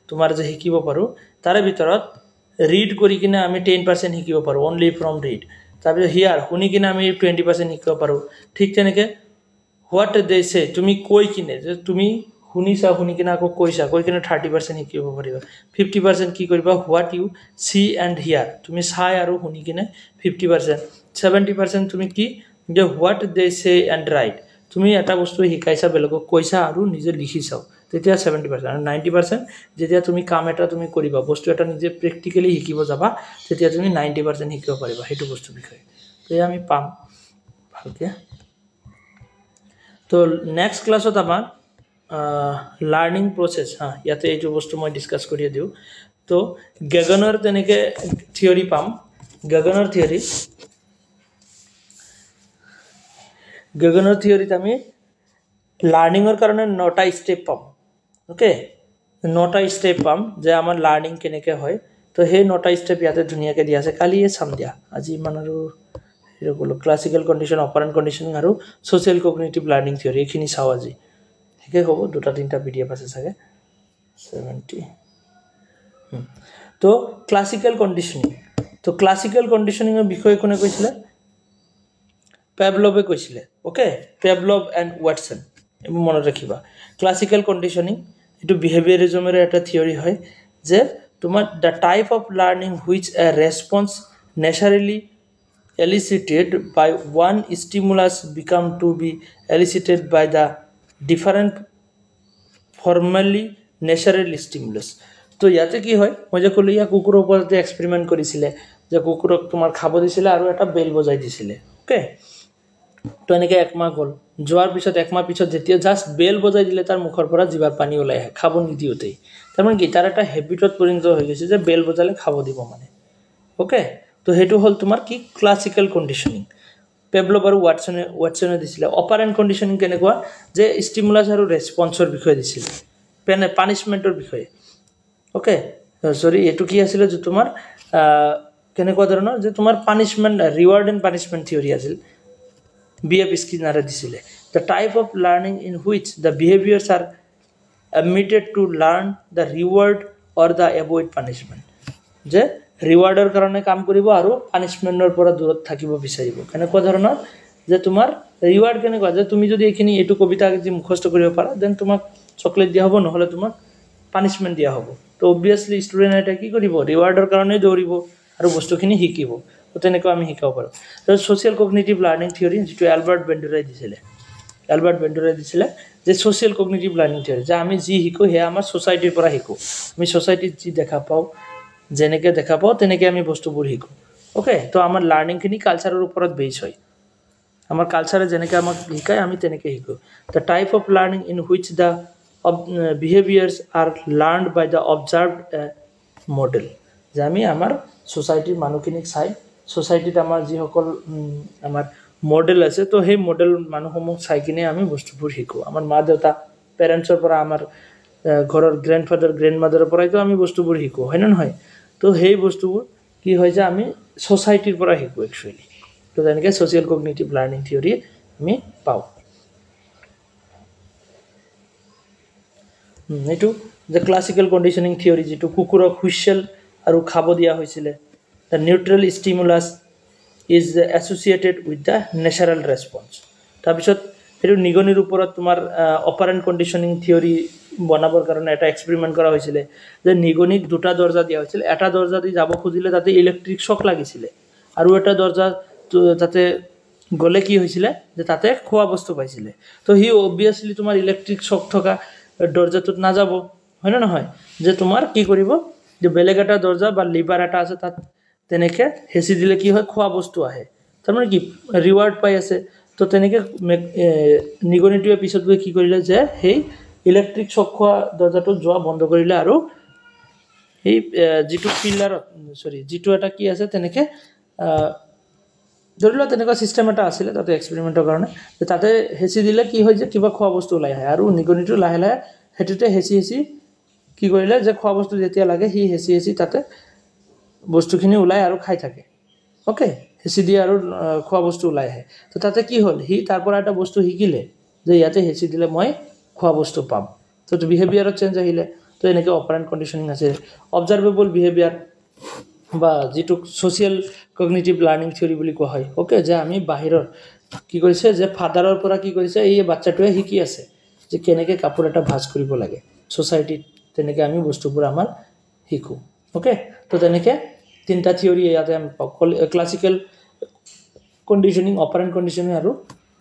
তোমাৰ যে শিকিব পাৰো তাৰে ভিতৰত रीड কৰি কিনে আমি 10% শিকিব পাৰো অনলি ফ্ৰম रीड তাৰপিছত হিয়াৰ শুনি কিনে আমি 20% শিকিব পাৰো ঠিক তেনেকৈ হোৱাট দে সে তুমি কৈ কিনে যে তুমি শুনি কিনে আকৌ কৈ কিনে 30% শিকিব পাৰিবা 50% কি কৰিবা হোৱাট ইউ সি এন্ড হিয়াৰ তুমি চাই আৰু শুনি কিনে 50% 70% তুমি কি যে হোৱাট দে সে এন্ড ৰাইট তুমি এটা বস্তু শিকাইছা বেলেগক কৈছা আৰু নিজে লিখিছাও তেতিয়া 70% আৰু 90% যেতিয়া তুমি কাম এটা তুমি কৰিবা বস্তু এটা নিজে প্ৰ্যাকটিক্যালি শিকিব যাবা তেতিয়া তুমি 90% শিকিব পাৰিবা হেতু বস্তু বিষয়ে তো আমি পাম ভালকে তো নেক্সট ক্লাছত আমাৰ লাৰ্নিং প্ৰসেস ইয়াতে এইটো বস্তু মই ডিসকাস কৰি দিও তো গগনৰ তেনেকে থিওৰি পাম গগনৰ থিওৰিত আমি লাৰ্নিংৰ কাৰণে 9টা স্টেপ পাম ওকে 9টা স্টেপ পাম যে আমাৰ লার্নিং কেনেকে হয় তো সেই 9টা স্টেপ ইয়াতে ধুনীয়াকৈ দিয়া আছে কালিয়ে চাম দিয়া আজি মান আৰু হেৰকলো ক্লাসিক্যাল কন্ডিশন অপাৰেন্ট কন্ডিশনিং আৰু সোশ্যাল কগনিটিভ লাৰ্নিং থিওৰি এখিনি চাও আজি ঠিক আছে হ'ব দুটা তিনটা পিডিএফ আছে সাগে 70 তো ক্লাসিক্যাল কন্ডিশনিং এর বিষয়ে কোনে কৈছিল পেভলভে কৈছিল ওকে পেভলভ এন্ড ওয়াটসন এমু মনে ৰাখিবা ক্লাসিক্যাল কন্ডিশনিং এটো বিহেভিয়রিজমের একটা থিওরি হয় যে তোমার the type of learning which a response naturally elicited by one stimulus become to be elicited by the different formally natural stimulus তো ইয়াতে কি হয় মই যে কলিয়া কুকুৰৰ ওপৰতে এক্সপেৰিমেন্ট কৰিছিলে যে কুকুৰক তোমাৰ খাব দিছিলে আৰু এটা বেল বজাই দিছিলে ওকে তো এনেকে একমাহ গল যোৱাৰ পিছত একমাহ পিছত যেতিয়া জাস্ট বেল বজাই দিলে তাৰ মুখৰ পৰা জিভাৰ পানী ওলাই আহে খাব নিদিওতেই তাৰমানে কি তাৰ এটা হেবিটত পৰিণত হৈ গৈছে যে বেল বজালে খাব দিব মানে ওকে তো হেতু হল তোমাৰ কি ক্লাসিক্যাল কন্ডিশনিং পেভলভ আৰু ওয়াটসনে দিছিলে অপাৰেন্ট কন্ডিশনিং কেনেকুৱা যে স্টিমুলাস আৰু ৰেসপন্সৰ বিষয়ে দিছিল পানিশমেন্টৰ বিষয়ে ওকে সৰি এটু কি আছিল যে তোমাৰ কেনেকুৱা ধৰণৰ যে তোমাৰ পানিশমেন্ট ৰিওয়াৰ্ড এন্ড পানিশমেন্ট থিওৰি আছিল বিএফ স্কিনাৰে দিছিলে the type of learning in which the behaviors are admitted to learn the reward or the avoid punishment যে ৰিওয়াৰ্ডৰ কাৰণে কাম কৰিব আৰু পানিশমেন্টৰ পৰা দূৰত থাকিব বিচাৰিব কেনেকুৱা ধৰণৰ যে তোমাৰ ৰিওয়াৰ্ড কেনেকুৱা যে তুমি যদি এখিনি এটো কবিতা যে মুখস্থ কৰিব পাৰা দেন তোমাক চকলেট দিয়া হ'ব নহলে তোমাক পানিশমেন্ট দিয়া হ'ব তো obviously স্টুডেন্ট এটা কি কৰিব ৰিওয়াৰ্ডৰ কাৰণে দৌৰিব আৰু বস্তুখিনি শিকিব তো তেনেকুৱা আমি শিকাব পাৰো তো সোশ্যাল কগনিটিভ লাৰ্নিং থিওৰি যেটো এলবাৰ্ট বেন্ডুৰাই দিছিলে যে সোশ্যাল কগনিটিভ লাৰ্নিং থিওৰি যে আমি যি শিকো হে আমাৰ সোসাইটিৰ পৰা শিকো আমি সোসাইটিত যি দেখা পাও যেনেকে দেখা পাও তেনেকে আমি বস্তুবোৰ শিকো ওকে তো আমাৰ লাৰ্নিং খিনি কালচাৰৰ ওপৰত বেস হয় আমাৰ কালচাৰে যেনেকে আমাক শিকায় আমি তেনেকে শিকো the type of learning in which the behaviors are learned by the observed model যে আমি আমাৰ সোসাইটিৰ মানুহখিনিক চাই সোসাইটিত আমাৰ যি সকল আমাৰ মডেল আছে তো সেই মডেল মানুহসমূহ চাই কিনে আমি বস্তুবোৰ শিকো আমাৰ মা দেউতা পেৰেন্টছৰ পৰা আমাৰ ঘৰৰ গ্ৰান্ডফাদাৰ গ্ৰান্ডমাদাৰৰ পৰাই তো আমি বস্তুবোৰ শিকো হয় না নহয় তো সেই বস্তুবোৰ কি হয় যে আমি সোসাইটিৰ পৰা শিকো একচুয়ালি তো তেনেকে সোশ্যাল কগনিটিভ লাৰ্নিং থিওৰি আমি পাও এটো যে ক্লাসিক্যাল কন্ডিশনিং থিওৰি যেটো কুকুৰক হুইসেল আৰু খাব দিয়া হৈছিল the neutral stimulus is associated with the natural response তাৰপিছত এটো নিগনিৰ ওপৰত তোমাৰ অপাৰেন্ট কন্ডিশনিং থিওৰি বনাবৰ কাৰণে এটা এক্সপেৰিমেন্ট কৰা হৈছিল যে নিগনিক দুটা দৰজা দিয়া হৈছিল এটা দৰজা দি যাব খুজিলে তাতে ইলেক্ট্ৰিক শক লাগিছিল আৰু এটা দৰজা তাতে গলে কি হৈছিল যে তাতে খোৱা বস্তু পাইছিল তো হি obviously তোমাৰ ইলেক্ট্ৰিক শক থকা দৰজাটোত না যাব হয় না নহয় যে তোমাৰ কি কৰিব যে বেলেগ এটা দৰজা বা লিভাৰ এটা আছে তাত তেনেকে হেসি দিলে কি হয় খোৱা বস্তু আহে তাৰ মানে কি ৰিওয়াৰ্ড পাই আছে তো তেনেকে নিগনিটোৱে পিছত গৈ কি কৰিলে যে হেই ইলেক্ট্ৰিক শক খোৱা দৰজাটো যোৱা বন্ধ কৰিলে আৰু এই যেটো পিলাৰ যেটো এটা কি আছে তেনেকে ধৰিলা তেনেকুৱা সিস্টেম এটা আছিল তাতে এক্সপেৰিমেন্টৰ কাৰণে যে তাতে হেসি দিলে কি হয় যে কিবা খোৱা বস্তু ওলাই আহে আৰু নিগনিটো লাহে লাহে হেতুতে হেসি কি কৰিলে যে খোৱা বস্তু যেতিয়া লাগে হি হেসি তাতে বস্তুখিনি ওলাই আৰু খাই থাকে ওকে হেসি দি আৰু খোৱা বস্তু ওলাই আহে তো তাতে কি হ'ল হি তাৰ পৰা এটা বস্তু শিকিলে যে ইয়াতে হেসি দিলে মই খোৱা বস্তু পাম তো বিহেভিয়াৰত চেঞ্জ আহিলে তো এনেকে অপাৰেন্ট কন্ডিশনিং আছে অবজাৰভেবল বিহেভিয়াৰ বা যেটো সোশ্যাল কগনিটিভ লাৰ্নিং থিওৰি বুলি কোৱা হয় ওকে যে আমি বাহিৰৰ কি কৰিছে যে ফাদাৰৰ পৰা কি কৰিছে এই বাচ্চাটোৱে শিকি আছে যে কেনেকে কাপোৰ এটা ভাঁজ কৰিব লাগে সোসাইটিত তেনেকে আমি বস্তুবোৰ আমাৰ শিকো ওকে তো তেনেকে তিনটা থিওৰি ইয়াতে আমি ক্লাসিক্যাল কন্ডিশনিং অপাৰেন্ট কন্ডিশনিং আৰু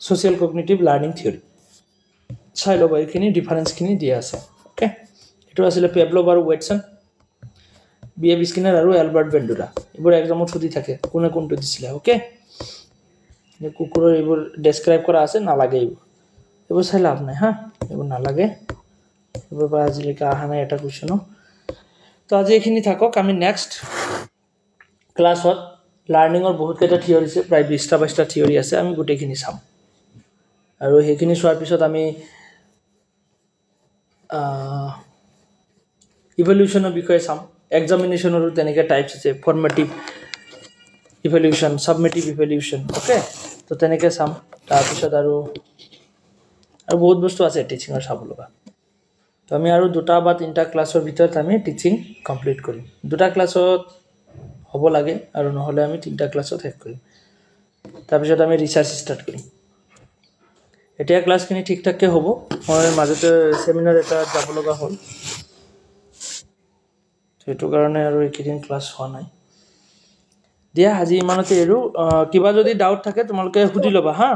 সোশ্যাল কগনিটিভ লাৰ্নিং থিওৰি চাই লব এইখিনি ডিফাৰেন্সখিনি দিয়া আছে ওকে এটো আছিল পেভলভ আৰু ওয়েটসন বিএফ স্কিনাৰ আৰু এলবাৰ্ট বেন্ডুৰা এবোৰ এক্সামত সুধি থাকে কোনে কোনটো দিছিলে ওকে যে কুকুৰৰ এবোৰ ডেসক্ৰাইব কৰা আছে না লাগে এবোৰ চাই লাভ নাই হা এবোৰ না লাগে এবোৰ বা আজিলৈকে আহা নাই এটা কোৱেশ্চন তো আজি এখিনি থাকক আমি নেক্সট ক্লাছত লাৰ্নিংৰ বহুত কেইটা থিওৰি আছে প্ৰায় 20টা 22টা থিওৰি আছে আমি গুটেখিনি চাম আৰু হেখিনি সোৱাৰ পিছত আমি ইভলিউশনৰ বিষয়ে চাম এক্সামিনেশনৰ তেনেকে টাইপস আছে ফৰ্মেটিভ ইভলিউশন সাবমেটিভ ইভলিউশন ওকে তো তেনেকে চাম তাৰ পিছত আৰু বহুত বস্তু আছে টিচিংৰ চাব লগা তো আমি আৰু দুটা বা তিনটা ক্লাছৰ ভিতৰত আমি টিচিং কমপ্লিট কৰিম দুটা ক্লাছত হ'ব লাগে আৰু নহলে আমি তিনটা ক্লাছত শেষ কৰিম তাৰ পিছত আমি ৰিসাৰ্চ ষ্টাৰ্ট কৰিম এতিয়া ক্লাছখিনি ঠিক ঠাককে হ'ব মই মাজতে সেমিনাৰ এটা যাব লগা হ'ল সেইটো কাৰণে আৰু এইকেদিন ক্লাছ হোৱা নাই দিয়া আজি ইমানতে এৰো কিবা যদি ডাউট থাকে তোমালোকে সুধি লবা হা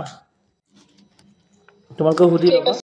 তোমালোকে সুধি লবা